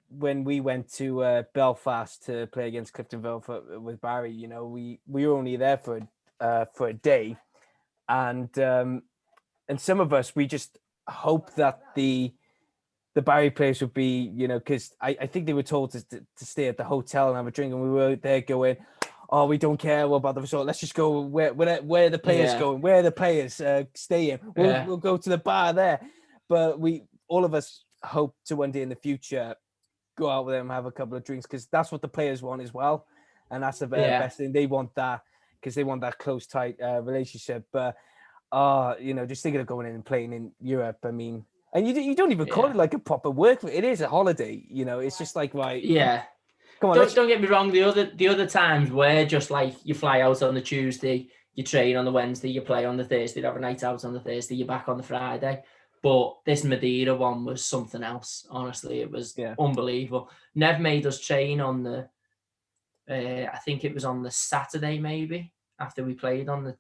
S1: we went to Belfast to play against Cliftonville with Barry, we were only there for a day, and some of us, we just hope that the Barry place would be, because I think they were told to stay at the hotel and have a drink, and we were there going, oh, we don't care about the result. Let's just go where are the players going? Where are the players staying? We'll go to the bar there. But all of us hope to one day in the future go out with them, have a couple of drinks, because that's what the players want as well, and that's the best thing. They want that because they want that close, tight relationship. But just thinking of going in and playing in Europe, I mean, and you don't even call it like a proper work. It is a holiday, it's just like, right.
S2: Yeah.
S1: Come on,
S2: don't get me wrong. The other times where just like you fly out on the Tuesday, you train on the Wednesday, you play on the Thursday, you have a night out on the Thursday, you're back on the Friday. But this Madeira one was something else. Honestly, it was unbelievable. Nev made us train on the, I think it was on the Saturday maybe, after we played on the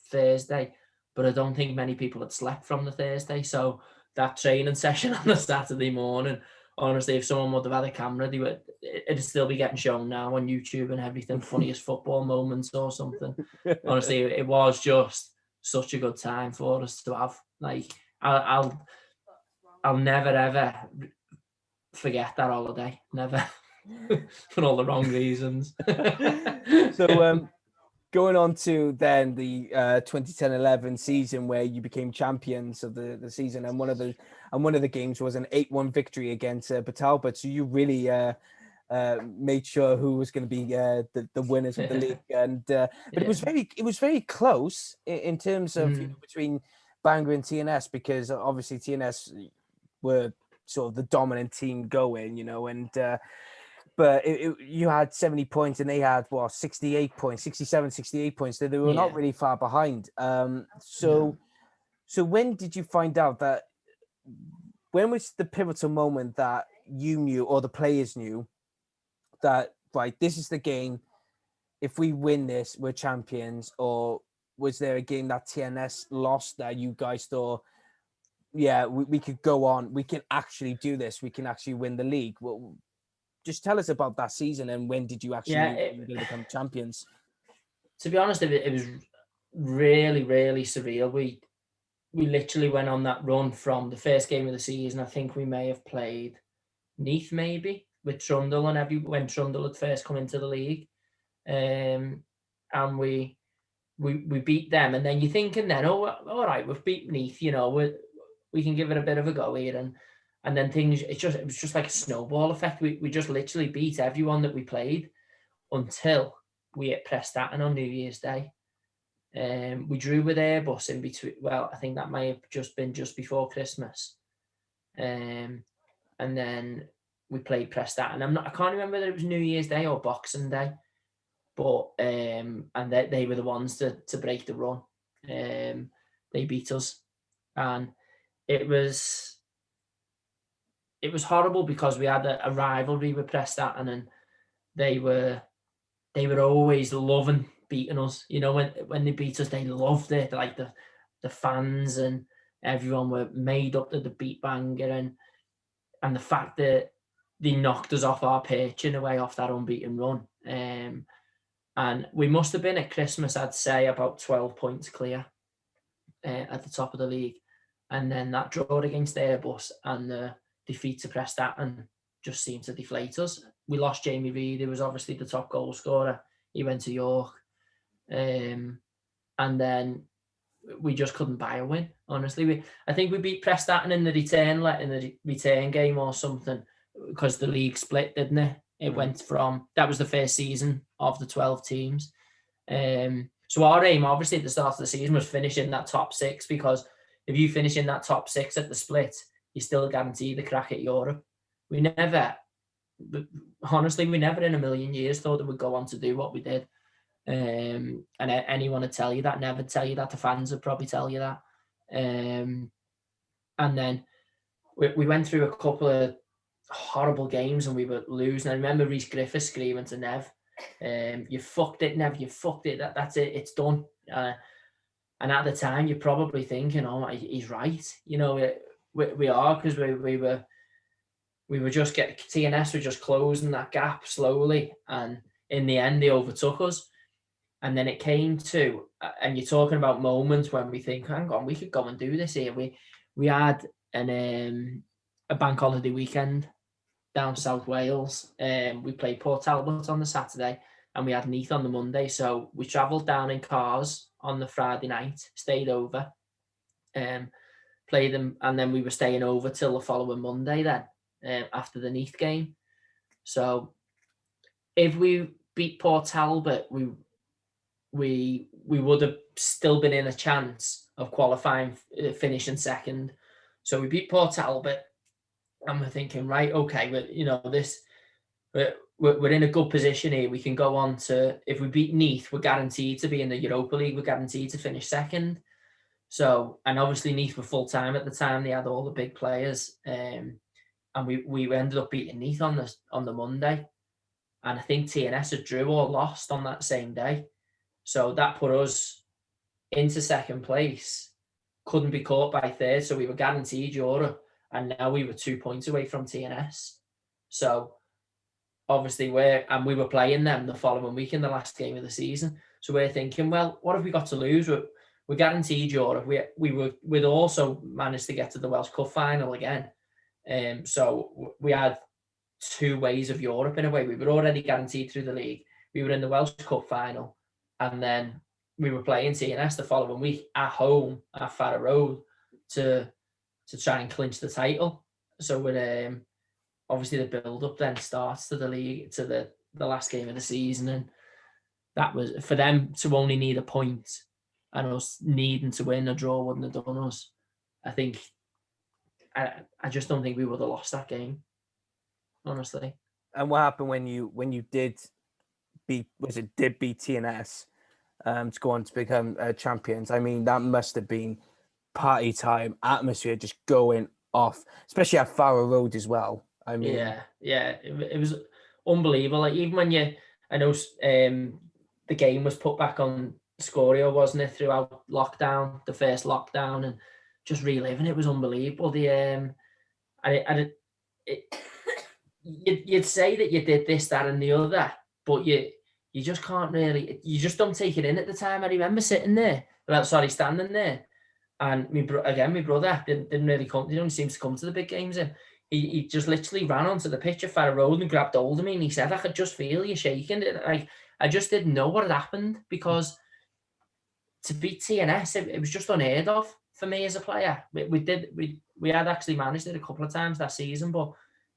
S2: Thursday. But I don't think many people had slept from the Thursday. So that training session on the Saturday morning, honestly, if someone would have had a camera, it'd still be getting shown now on YouTube and everything, funniest football moments or something. Honestly, it was just such a good time for us to have. Like, I'll never ever forget that holiday. Never. For all the wrong reasons.
S1: So going on to then the 2010-11 season, where you became champions of the season, and one of the games was an 8-1 victory against Batalbert. So you really made sure who was going to be the winners of the league, and but it was very close in terms of between Bangor and TNS, because obviously TNS were sort of the dominant team going, and but you had 70 points and they had 68 points, 67, 68 points. So they were not really far behind. So when did you find out that? When was the pivotal moment that you knew, or the players knew, that right, this is the game? If we win this, we're champions. Or was there a game that TNS lost that you guys thought, yeah, we could go on, we can actually do this, we can actually win the league? Well, just tell us about that season, and when did you actually become champions?
S2: To be honest, it was really, really surreal. We literally went on that run from the first game of the season. I think we may have played Neath maybe with Trundle when Trundle had first come into the league, and we beat them. And then you're thinking, then, oh, all right, we've beat Neath. We can give it a bit of a go here, and then things. It was just like a snowball effect. We just literally beat everyone that we played until we hit Prestatyn on New Year's Day. We drew with Airbus in between. Well, I think that may have just been just before Christmas. And then we played Prestatyn. I can't remember whether it was New Year's Day or Boxing Day, but and they were the ones to break the run. They beat us, and it was horrible because we had a rivalry with Prestatyn, and they were always loving beating us. When they beat us, they loved it. Like the fans and everyone were made up that they beat Bangor, and the fact that they knocked us off our pitch in a way, off that unbeaten run. And we must have been at Christmas, I'd say, about 12 points clear at the top of the league. And then that draw against Airbus and the defeat to Prestatyn just seemed to deflate us. We lost Jamie Reid, who was obviously the top goal scorer. He went to York. And then we just couldn't buy a win, honestly. I think we beat Prestatyn in the return game or something, because the league split, didn't it? It went from, that was the first season of the 12 teams. So our aim, obviously, at the start of the season was finishing that top six, because if you finish in that top six at the split, you still guarantee the crack at Europe. Honestly, we never in a million years thought that we'd go on to do what we did. And anyone would tell you that, never tell you that. The fans would probably tell you that. And then we went through a couple of horrible games and we were losing. I remember Rhys Griffiths screaming to Nev, "You fucked it, Nev, you fucked it. That's it, it's done." And at the time, you're probably thinking, "Oh, he's right." We are, because we were just getting, TNS were just closing that gap slowly, and in the end, they overtook us. And then it came to, and you're talking about moments when we think, hang on, we could go and do this here. We had a bank holiday weekend down South Wales. We played Port Talbot on the Saturday. and we had Neath on the Monday. So we travelled down in cars on the Friday night, stayed over, played them, and then we were staying over till the following Monday then, after the Neath game. So if we beat Port Talbot, we would have still been in a chance of qualifying, finishing second. So we beat Port Talbot, and we're thinking, right, okay, we're in a good position here. We can go on to, if we beat Neath, we're guaranteed to be in the Europa League. We're guaranteed to finish second. So, and obviously Neath were full time at the time. They had all the big players, and we ended up beating Neath on the Monday, and I think TNS had drew or lost on that same day. So that put us into second place. Couldn't be caught by third, so we were guaranteed Europe, and now we were 2 points away from TNS. So obviously we were playing them the following week in the last game of the season. So we're thinking, well, what have we got to lose? We're guaranteed Europe. We'd also managed to get to the Welsh Cup final again. So we had 2 ways of Europe in a way. We were already guaranteed through the league. We were in the Welsh Cup final, and then we were playing TNS the following week at home at Farrow Road to try and clinch the title. So we're obviously the build-up then starts to the league, to the last game of the season, and that was for them to only need a point and us needing to win. A draw wouldn't have done us. I think I just don't think we would have lost that game, honestly.
S1: And what happened when you did beat TNS to go on to become champions? I mean, that must have been party time, atmosphere just going off, especially at Farrow Road as well. I mean,
S2: yeah, it was unbelievable. Like, even when I know the game was put back on Scorio, wasn't it, throughout lockdown, the first lockdown, and just reliving it was unbelievable. You'd say that you did this, that, and the other, but you just can't really, you just don't take it in at the time. I remember standing there, and my brother didn't really come. He only seems to come to the big games, and he just literally ran onto the pitch at Farrow Road and grabbed hold of me, and he said, "I could just feel you shaking." I just didn't know what had happened, because to beat TNS, it was just unheard of for me as a player. We had actually managed it a couple of times that season, but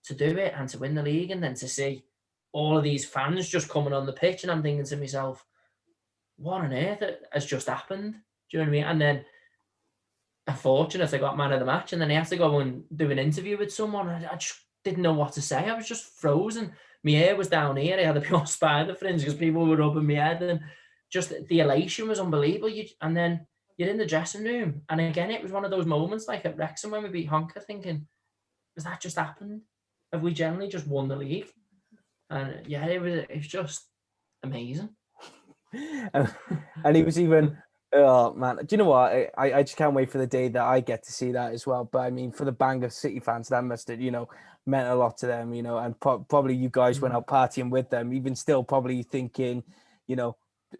S2: to do it and to win the league, and then to see all of these fans just coming on the pitch, and I'm thinking to myself, what on earth has just happened? Do you know what I mean? And then, unfortunately, I got man of the match, and then I had to go and do an interview with someone. I just didn't know what to say. I was just frozen. My hair was down here. I had a pure spider fringe because people were rubbing my head, and just the elation was unbelievable. And then you're in the dressing room, and again, it was one of those moments like at Wrexham when we beat Honker, thinking, has that just happened? Have we generally just won the league? And yeah, it was just amazing.
S1: And he was even, oh man, do you know what? I just can't wait for the day that I get to see that as well. But I mean, for the Bangor City fans, that must have, meant a lot to them, and probably you guys went out partying with them, even still probably thinking, did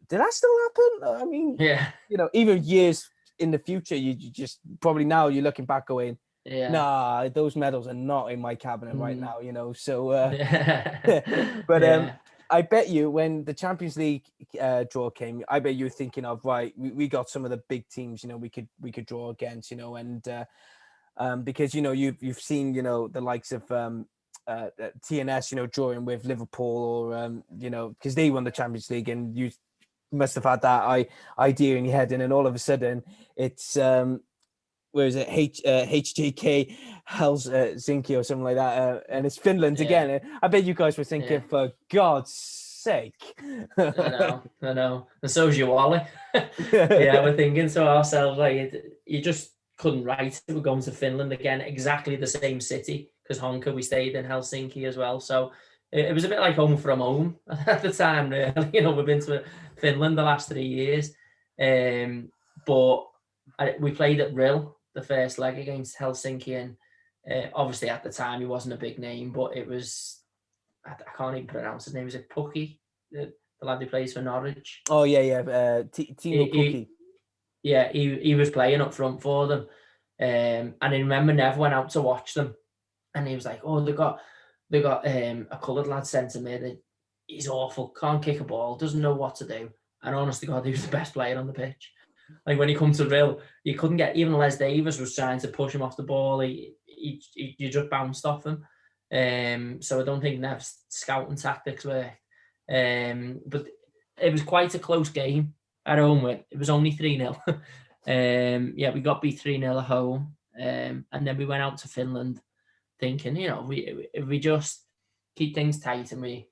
S1: that still happen? I mean,
S2: yeah,
S1: even years in the future, you just probably now you're looking back going,
S2: yeah,
S1: nah, those medals are not in my cabinet right now, so, but
S2: yeah.
S1: I bet you when the Champions League draw came, I bet you were thinking of, right, we got some of the big teams, we could draw against, and because you've seen the likes of TNS, drawing with Liverpool, or because they won the Champions League, and you must have had that idea in your head, and then all of a sudden it's where is it, HJK Helsinki or something like that, and it's Finland again. I bet you guys were thinking, for God's sake.
S2: I know. And so's you, Wally. Yeah, we're thinking to ourselves, like, you just couldn't write it. We're going to Finland again, exactly the same city, because Honka, we stayed in Helsinki as well. So it was a bit like home from home at the time, really. We've been to Finland the last 3 years. But we played at Rill, the first leg against Helsinki, and obviously at the time he wasn't a big name, but it was, I can't even pronounce his name. Is it Pucky, the lad who plays for Norwich?
S1: Oh yeah. Timo Pucky.
S2: Yeah, he was playing up front for them, and I remember Nev went out to watch them, and he was like, "Oh, they got a coloured lad centre mid, he's awful. Can't kick a ball. Doesn't know what to do. And honest to God, he was the best player on the pitch. Like when he comes to drill, you couldn't get, even Les Davis was trying to push him off the ball. You just bounced off him. So I don't think Nev's scouting tactics worked. But it was quite a close game at home. It was only 3-0. We got beat 3-0 at home. And then we went out to Finland thinking, if we just keep things tight and we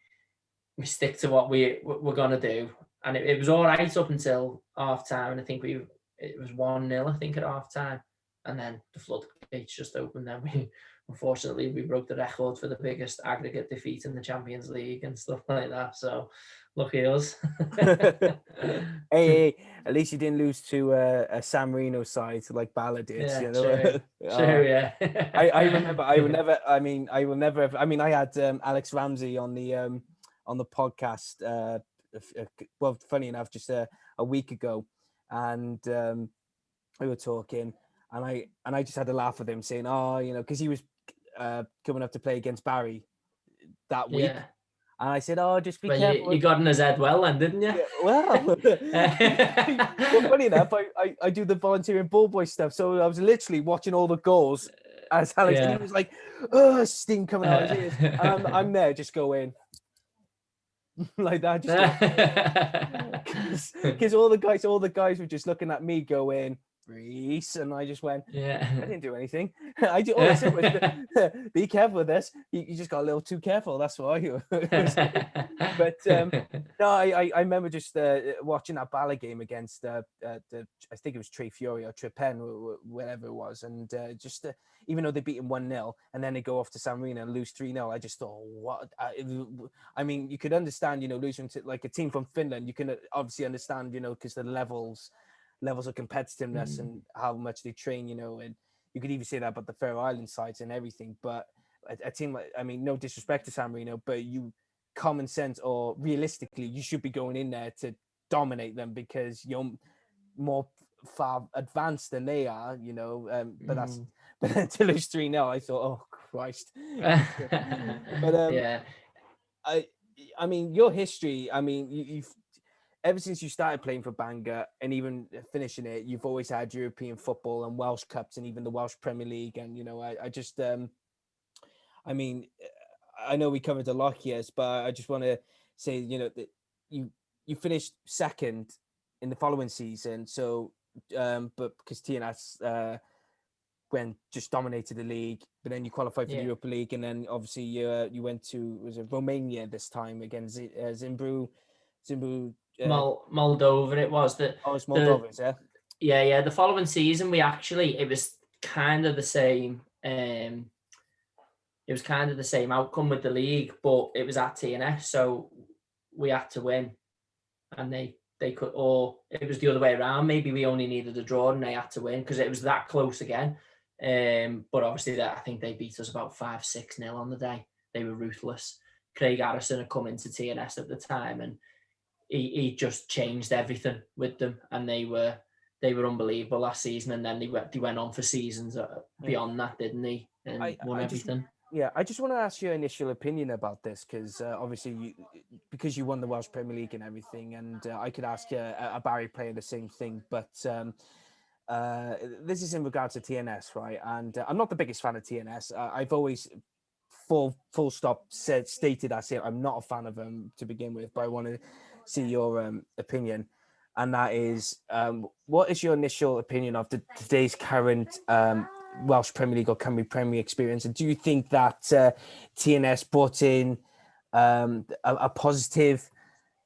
S2: stick to what we're going to do. And it was all right up until half time. And I think it was 1-0, I think, at half time. And then the floodgates just opened. Then unfortunately, we broke the record for the biggest aggregate defeat in the Champions League and stuff like that. So lucky us.
S1: Hey, at least you didn't lose to a San Marino side like Bala did.
S2: Yeah, true, yeah.
S1: I remember. I will never. I had Alex Ramsey on the podcast. Well, funny enough, just a week ago, and we were talking, and I just had a laugh with him, saying, because he was coming up to play against Barry that week. Yeah. And I said, just be careful.
S2: You got in his head well then, didn't you?
S1: Yeah, well, funny enough, I do the volunteering ball boy stuff. So I was literally watching all the goals as Alex, and he was like, steam coming out of his ears. And I'm there just going like that. Because all the guys were just looking at me going, Reese, and I just went, I didn't do anything. All I said was, be careful with this. You just got a little too careful. That's why. But no, I remember just watching that Bala game against I think it was Tre Fiori or Trepen, or whatever it was, and just even though they beat him 1-0 and then they go off to San Marino and lose 3-0, I just thought, what? I mean, you could understand, losing to like a team from Finland. You can obviously understand, because the levels of competitiveness and how much they train, and you could even say that about the Faroe Island sides and everything. But a team like, no disrespect to San Marino, but common sense or realistically, you should be going in there to dominate them because you're more far advanced than they are, but then to lose 3-0, I thought, oh Christ. But
S2: yeah,
S1: I mean, your history, you've ever since you started playing for Bangor and even finishing it, you've always had European football and Welsh Cups and even the Welsh Premier League. And, I know we covered a lot here, but I just want to say, that you finished second in the following season. So, but because TNS just dominated the league, but then you qualified for the Europa League. And then obviously you went to, was it Romania this time against Zimbru,
S2: Moldova. It was
S1: it's Moldova,
S2: yeah. The following season, it was kind of the same. It was kind of the same outcome with the league, but it was at TNS, so we had to win, and they could, or it was the other way around. Maybe we only needed a draw and they had to win because it was that close again. But obviously, I think they beat us about 5-6-0 on the day. They were ruthless. Craig Harrison had come into TNS at the time, and he just changed everything with them, and they were unbelievable last season. And then they went on for seasons beyond that, didn't they? And won everything.
S1: I just want to ask your initial opinion about this, because obviously because you won the Welsh Premier League and everything, and I could ask a Barry player the same thing, but this is in regards to TNS, right? And I'm not the biggest fan of TNS. I've always full stop stated I'm not a fan of them to begin with, but I want to see your opinion, and that is what is your initial opinion of today's current Welsh Premier League or Cymru Premier experience, and do you think that TNS brought in a positive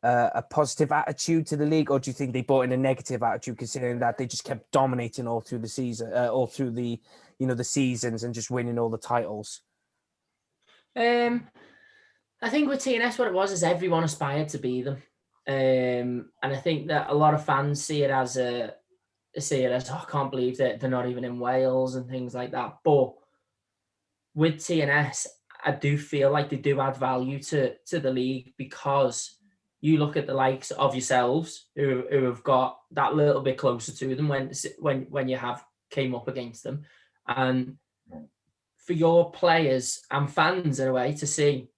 S1: attitude to the league, or do you think they brought in a negative attitude, considering that they just kept dominating all through the season, all through the the seasons, and just winning all the titles?
S2: I think with TNS, what it was is everyone aspired to be them. And I think that a lot of fans see it as I can't believe that they're not even in Wales and things like that. But with TNS, I do feel like they do add value to the league, because you look at the likes of yourselves who have got that little bit closer to them when you have came up against them, and for your players and fans in a way to see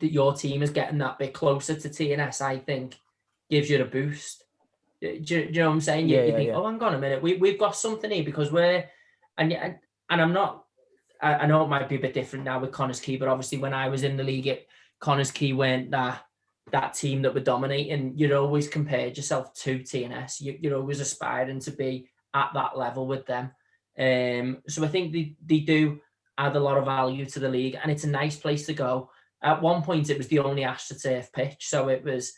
S2: that your team is getting that bit closer to TNS, I think, gives you a boost. Do you know what I'm saying? You think, oh, hang on a minute, we've got something here, because and I'm not. I know it might be a bit different now with Connah's Quay, but obviously when I was in the league, Connah's Quay weren't that team that were dominating. You'd always compared yourself to TNS. You're always aspiring to be at that level with them. So I think they do add a lot of value to the league, and it's a nice place to go. At one point, it was the only AstroTurf pitch, so it was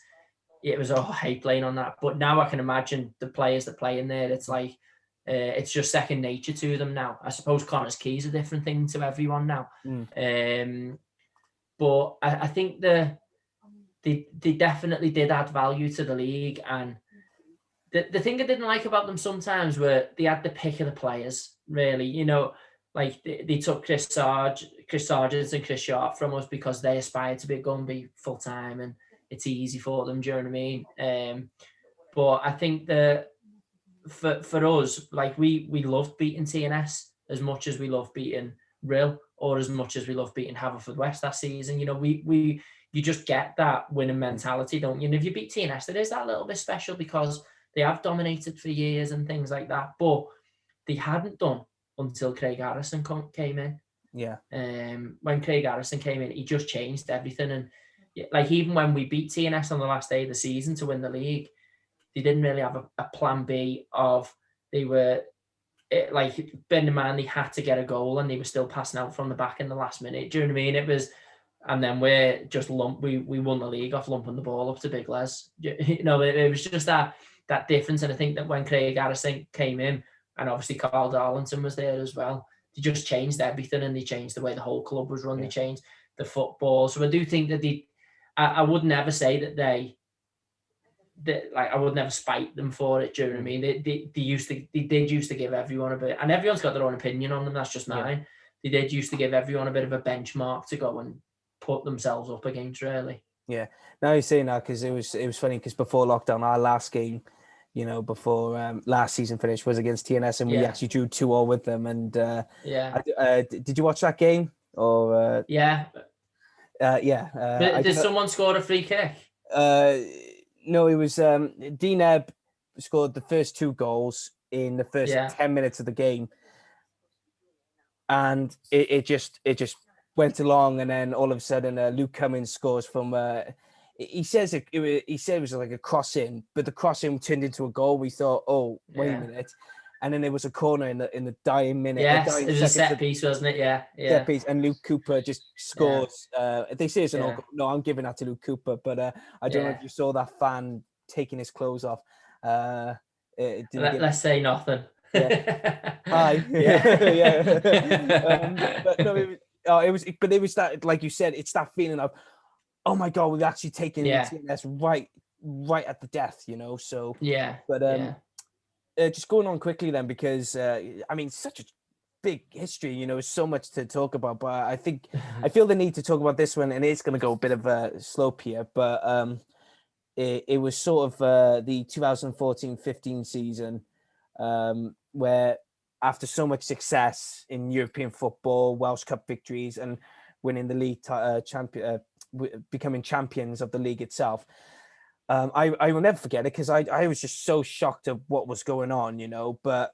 S2: I hate playing on that. But now I can imagine the players that play in there. It's like it's just second nature to them now. I suppose Connah's Quay is a different thing to everyone now. But I think they definitely did add value to the league. And the thing I didn't like about them sometimes were they had the pick of the players, really. You know, like they took Chris Sargent and Chris Sharp from us because they aspired to go and be full-time, and it's easy for them, do you know what I mean? But I think that for us, like we loved beating TNS as much as we loved beating Rill, or as much as we loved beating Haverfordwest that season. You know, you just get that winning mentality, don't you? And if you beat TNS, it is that little bit special because they have dominated for years and things like that. But they hadn't done until Craig Harrison came in.
S1: Yeah.
S2: When Craig Harrison came in, he just changed everything. And like even when we beat TNS on the last day of the season to win the league, they didn't really have a plan B of they were like bearing in mind they had to get a goal and they were still passing out from the back in the last minute. Do you know what I mean? It was, and then we're just we won the league off lumping the ball up to Big Les. You know, it was just that difference. And I think that when Craig Harrison came in, and obviously Carl Darlington was there as well, they just changed everything, and they changed the way the whole club was run. Yeah. They changed the football. So I do think that I would never say that like I would never spite them for it. Do you know what I mean? They did used to give everyone a bit, and everyone's got their own opinion on them. That's just mine. Yeah. They did used to give everyone a bit of a benchmark to go and put themselves up against, really.
S1: Yeah. Now you're saying that because it was funny because before lockdown, our last game, you know, before last season finished was against TNS, and we actually drew 2-2 with them. And did you watch that game? Or
S2: yeah. Did someone score a free kick?
S1: No, it was D-Neb scored the first 2 goals in the first 10 minutes of the game, and it just went along, and then all of a sudden Luke Cummins scores from. He said it was like a cross in, but the cross in turned into a goal. We thought, oh, wait a minute. And then there was a corner in the dying minute.
S2: Yes, it was a set piece, wasn't it? Yeah.
S1: Set piece, and Luke Cooper just scores. Yeah. They say it's an goal. No, I'm giving that to Luke Cooper, but I don't know if you saw that fan taking his clothes off.
S2: Let's say nothing.
S1: Yeah. Hi. Yeah. But no, it was that, like you said, it's that feeling of, oh my God, we've actually taken TNS right at the death, you know. So just going on quickly then, because I mean, such a big history, you know, so much to talk about, but I think I feel the need to talk about this one, and it's going to go a bit of a slope here, but it was sort of the 2014-15 season where, after so much success in European football, Welsh Cup victories, and winning the league becoming champions of the league itself, I will never forget it, because I was just so shocked at what was going on, you know. But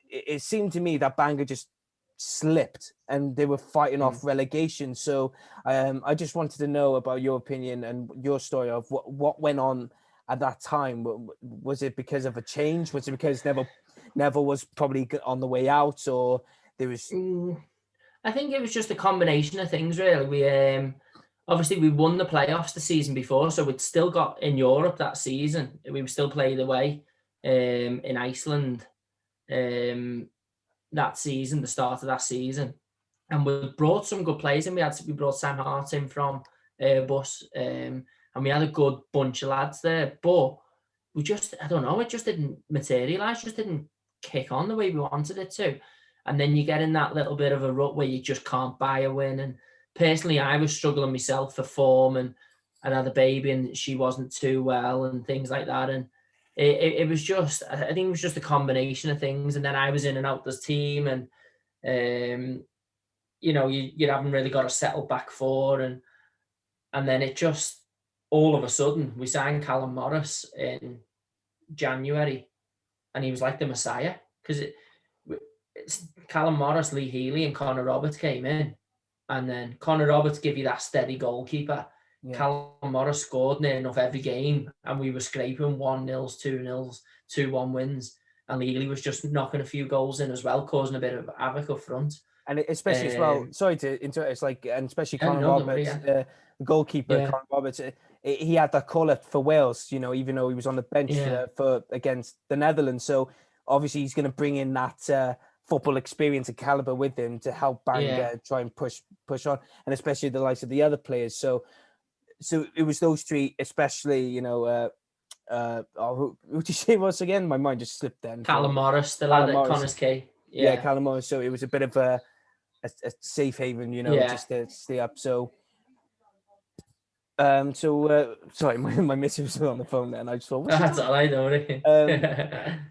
S1: it seemed to me that Bangor just slipped, and they were fighting off relegation. So I just wanted to know about your opinion and your story of what went on at that time. Was it because of a change? Was it because Neville was probably on the way out, or there was?
S2: I think it was just a combination of things, really. We obviously we won the playoffs the season before, so we'd still got in Europe that season. We were still playing away in Iceland that season, the start of that season, and we brought some good players in. We brought Sam Hart in from Airbus, and we had a good bunch of lads there, but we just, I don't know, it just didn't materialise, just didn't kick on the way we wanted it to. And then you get in that little bit of a rut where you just can't buy a win. And personally, I was struggling myself for form, and I had a baby and she wasn't too well and things like that. And it was just, I think it was just a combination of things. And then I was in and out this team, and, you know, you haven't really got a settle back for. And And then it just, all of a sudden, we signed Callum Morris in January, and he was like the Messiah, because it's Callum Morris, Lee Healy, and Connor Roberts came in, and then Connor Roberts give you that steady goalkeeper. Yeah. Callum Morris scored near enough every game, and we were scraping 1-0, 2-0, 2-1 wins, and Lee Healy was just knocking a few goals in as well, causing a bit of havoc up front.
S1: And especially as well, sorry to interrupt, it's like, and especially Connor Roberts, the goalkeeper, Connor Roberts, he had that call-up for Wales, you know, even though he was on the bench for against the Netherlands. So obviously he's going to bring in that football experience and caliber with him to help Bangor try and push on, and especially the likes of the other players. So it was those three, especially, you know, who did you say was again? My mind just slipped then.
S2: Callum Morris, the lad at Connors Key.
S1: Yeah, Callum Morris. So it was a bit of a safe haven, you know, just to stay up. So, sorry, my missus was on the phone then. I just thought,
S2: that's all I know.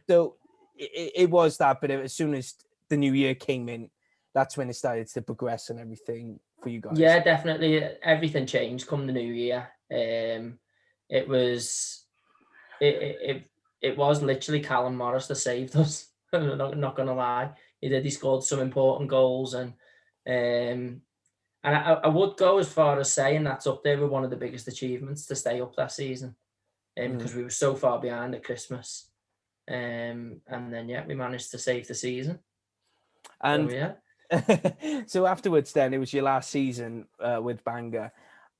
S1: So it was that, but as soon as the new year came in, that's when it started to progress and everything for you guys.
S2: Yeah, definitely. Everything changed come the new year. It was literally Callum Morris that saved us. I'm not gonna lie. He scored some important goals, and I would go as far as saying that's up there with one of the biggest achievements to stay up that season, because we were so far behind at Christmas, and then we managed to save the season.
S1: And so afterwards, then it was your last season with Bangor,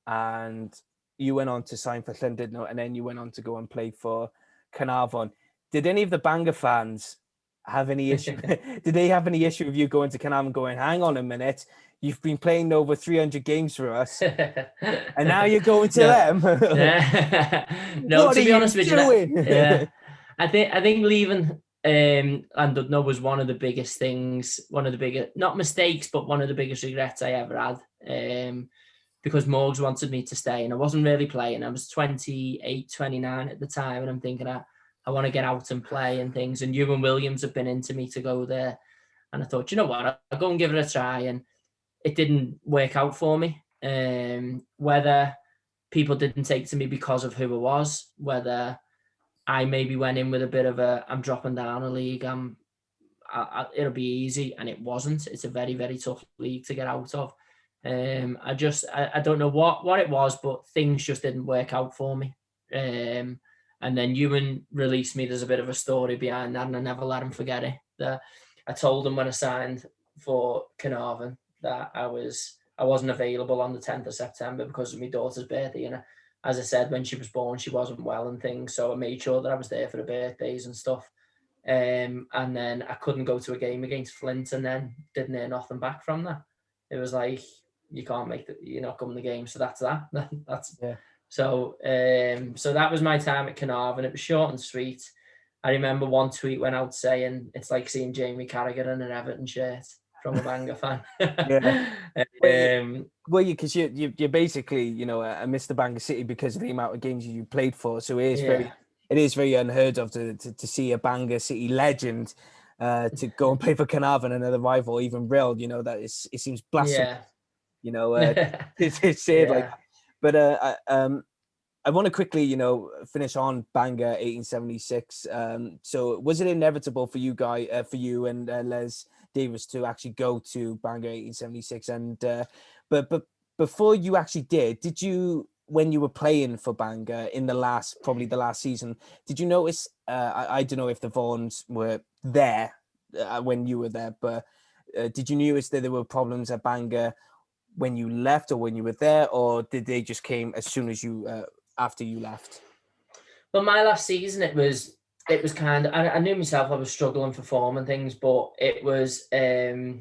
S1: and you went on to sign for Llandudno, and then you went on to go and play for Caernarfon. Did any of the Bangor fans have any issue? Did they have any issue with you going to Caernarfon, going, hang on a minute, you've been playing over 300 games for us, and now you're going to them?
S2: No, to be honest with you, I think leaving Llandudno was one of the biggest things, not mistakes, but one of the biggest regrets I ever had. Because Morgs wanted me to stay, and I wasn't really playing. I was 28, 29 at the time, and I'm thinking, I want to get out and play and things. And Ewan Williams had been into me to go there. And I thought, you know what, I'll go and give it a try. And it didn't work out for me. Whether people didn't take to me because of who I was, whether I maybe went in with a bit of I'm dropping down a league, it'll be easy. And it wasn't. It's a very, very tough league to get out of. I don't know what it was, but things just didn't work out for me. And then Ewan released me. There's a bit of a story behind that, and I never let him forget it. That I told him when I signed for Caernarfon that I wasn't available on the 10th of September because of my daughter's birthday. And as I said, when she was born, she wasn't well and things. So I made sure that I was there for the birthdays and stuff. And then I couldn't go to a game against Flint, and then didn't hear nothing back from that. It was like, you can't you're not coming to the game. So that's that. So that was my time at Caernarfon. It was short and sweet. I remember one tweet went out saying, it's like seeing Jamie Carragher in an Everton shirt from a Bangor fan.
S1: Because you're basically, you know, a Mr. Bangor City because of the amount of games you played for. So it is very unheard of to see a Bangor City legend to go and play for Caernarfon, another rival, even real. You know, it seems blasphemous. You know, it's said like that. But I want to quickly, you know, finish on Bangor 1876. So was it inevitable for you and Les Davis to actually go to Bangor 1876? And but before you actually did you, when you were playing for Bangor in the last season, did you notice? I don't know if the Vaughans were there when you were there, but did you notice that there were problems at Bangor when you left or when you were there, or did they just came as soon as you after you left?
S2: Well, my last season, it was kind of, I knew myself, I was struggling for form and things, but it was there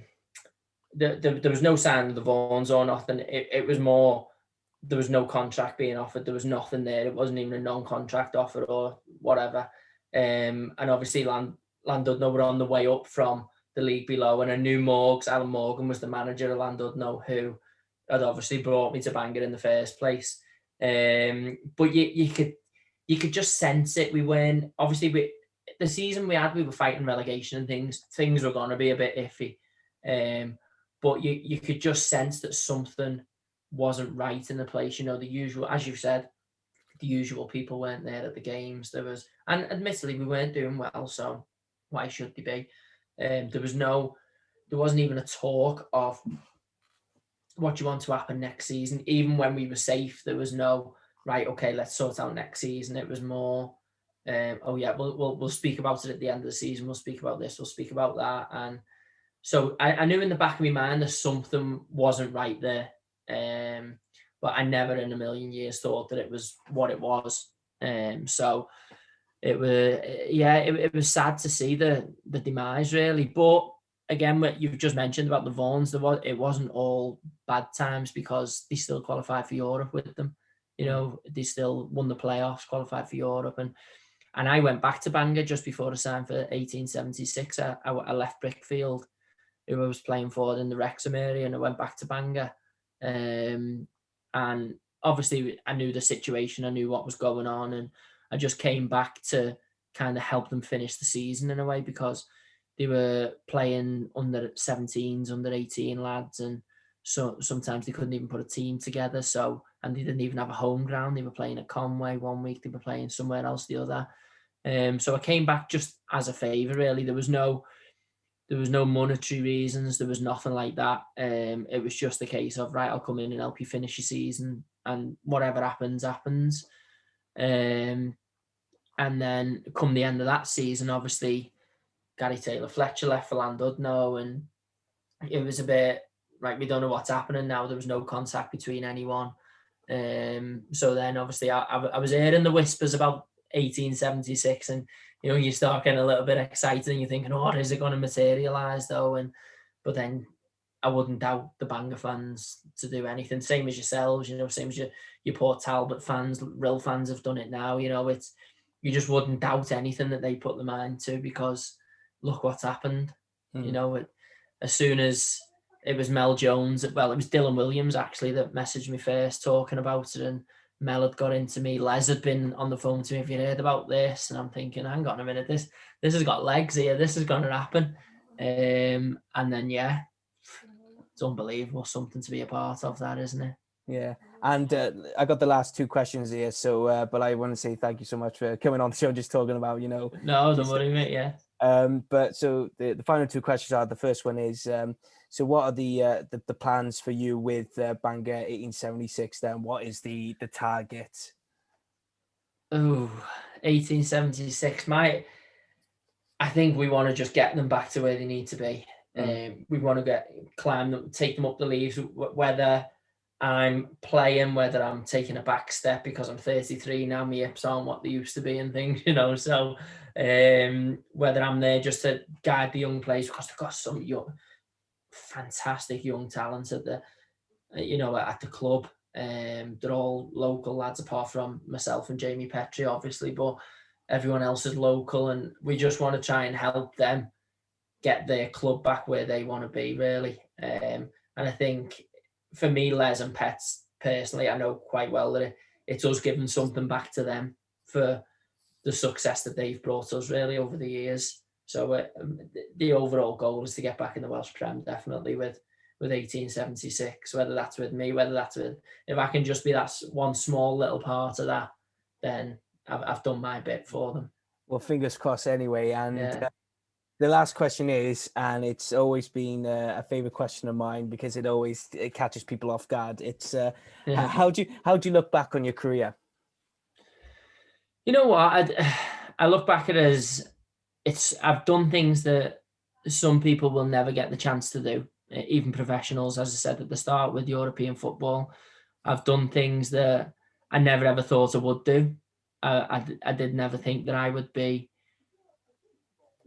S2: was no sign of the Vaughans or nothing. It was more, there was no contract being offered. There was nothing there. It wasn't even a non-contract offer or whatever. And obviously Llandudno were on the way up from the league below, and I knew Alan Morgan was the manager of Llandudno, who had obviously brought me to Bangor in the first place. But you could just sense it. We weren't, obviously the season we were fighting relegation and things were going to be a bit iffy. But you could just sense that something wasn't right in the place. You know, the usual, as you've said, the usual people weren't there at the games. And admittedly, we weren't doing well, so why should they be? There wasn't even a talk of what do you want to happen next season. Even when we were safe, there was no, right, okay, let's sort out next season. It was more, oh yeah, we'll speak about it at the end of the season. We'll speak about this. We'll speak about that. And so I knew in the back of my mind that something wasn't right there. But I never in a million years thought that it was what it was. So it was sad to see the demise, really. But again, what you've just mentioned about the Vaughans, it wasn't all bad times, because they still qualified for Europe with them. You know, they still won the playoffs, qualified for Europe, and I went back to Bangor just before I signed for 1876. I left Brickfield, who I was playing for in the Wrexham area, and I went back to Bangor. And obviously I knew the situation, I knew what was going on, and I just came back to kind of help them finish the season in a way, because they were playing under 17s, under 18 lads, and so sometimes they couldn't even put a team together. So, and they didn't even have a home ground. They were playing at Conway one week, they were playing somewhere else the other. So I came back just as a favour, really. There was no monetary reasons. There was nothing like that. It was just a case of, right, I'll come in and help you finish your season, and whatever happens, happens. And then come the end of that season, obviously, Gary Taylor-Fletcher left for Llandudno, and it was a bit like, we don't know what's happening now. There was no contact between anyone. So then, obviously, I was hearing the whispers about 1876, and you know, you start getting a little bit excited, and you're thinking, oh, is it going to materialise though? But then I wouldn't doubt the Bangor fans to do anything. Same as yourselves, you know, same as your Port Talbot fans, real fans have done it now. You know, you just wouldn't doubt anything that they put their mind to, because look what's happened. You know, as soon as it was Mel Jones, well, it was Dylan Williams actually that messaged me first talking about it, and Mel had got into me. Les had been on the phone to me, have you heard about this? And I'm thinking, hang on a minute, this has got legs here. This is going to happen. And then, yeah, it's unbelievable. Something to be a part of, that, isn't it?
S1: Yeah. And I got the last two questions here. So, but I want to say thank you so much for coming on the show, just talking about, you know.
S2: No, don't worry, mate. Yeah.
S1: But so the final two questions are, the first one is, so what are the plans for you with Bangor 1876 then? What is the target?
S2: Oh, 1876. I think we want to just get them back to where they need to be. We want to climb them, take them up the leagues, whether I'm playing, whether I'm taking a back step because I'm 33 now, my hips aren't what they used to be and things, you know. So whether I'm there just to guide the young players, because they've got some fantastic young talent at the club. They're all local lads apart from myself and Jamie Petrie, obviously, but everyone else is local, and we just want to try and help them get their club back where they want to be, really. And I think for me, Les and Pets personally, I know quite well that it's us giving something back to them for the success that they've brought us, really, over the years. So the overall goal is to get back in the Welsh Prem, definitely, with 1876, whether that's with me, whether that's with, if I can just be that one small little part of that, then I've done my bit for them.
S1: Well, fingers crossed anyway. And the last question is, and it's always been a favorite question of mine because it catches people off guard. It's how do you look back on your career?
S2: You know what? I look back at it as I've done things that some people will never get the chance to do, even professionals, as I said at the start with European football. I've done things that I never ever thought I would do. I did never think that I would be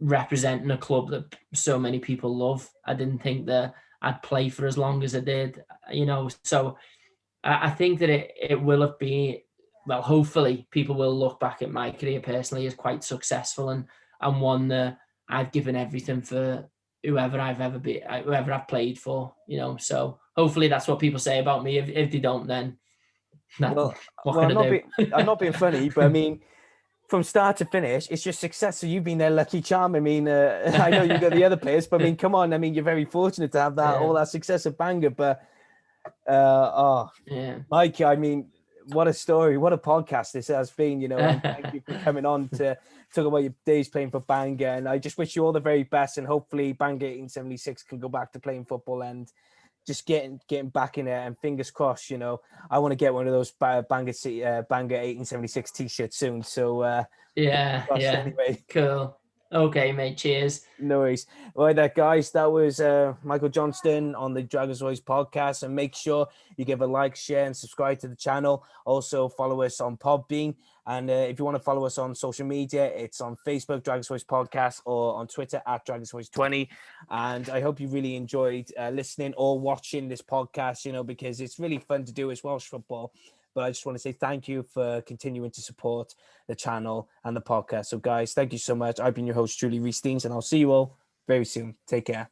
S2: representing a club that so many people love. I didn't think that I'd play for as long as I did, you know. So I think that it will have been, well, hopefully people will look back at my career personally as quite successful and one that I've given everything for whoever I've played for, you know. So hopefully that's what people say about me. If they don't, then what can I do?
S1: I'm not being funny, but I mean, from start to finish, it's just success. So you've been their lucky charm. I mean, I know you've got the other players, but I mean, come on. I mean, you're very fortunate to have that all that success at Bangor. But
S2: Yeah.
S1: Mike, I mean, what a story, what a podcast this has been, and thank you for coming on to talk about your days playing for Bangor. And I just wish you all the very best, and hopefully Bangor 1876 can go back to playing football and just getting back in there. And fingers crossed, I want to get one of those Bangor City, Bangor 1876 t-shirts soon. So
S2: Yeah,
S1: crossed
S2: yeah.
S1: anyway.
S2: Cool. Okay, mate. Cheers.
S1: No worries. Right, that guys, that was Michael Johnston on the Dragons Voice podcast. And make sure you give a like, share, and subscribe to the channel. Also, follow us on Podbean. And if you want to follow us on social media, it's on Facebook, Dragons Voice Podcast, or on Twitter at Dragons Voice 20. And I hope you really enjoyed listening or watching this podcast, because it's really fun to do as Welsh football. But I just want to say thank you for continuing to support the channel and the podcast. So, guys, thank you so much. I've been your host, Julie Rees-Steens, and I'll see you all very soon. Take care.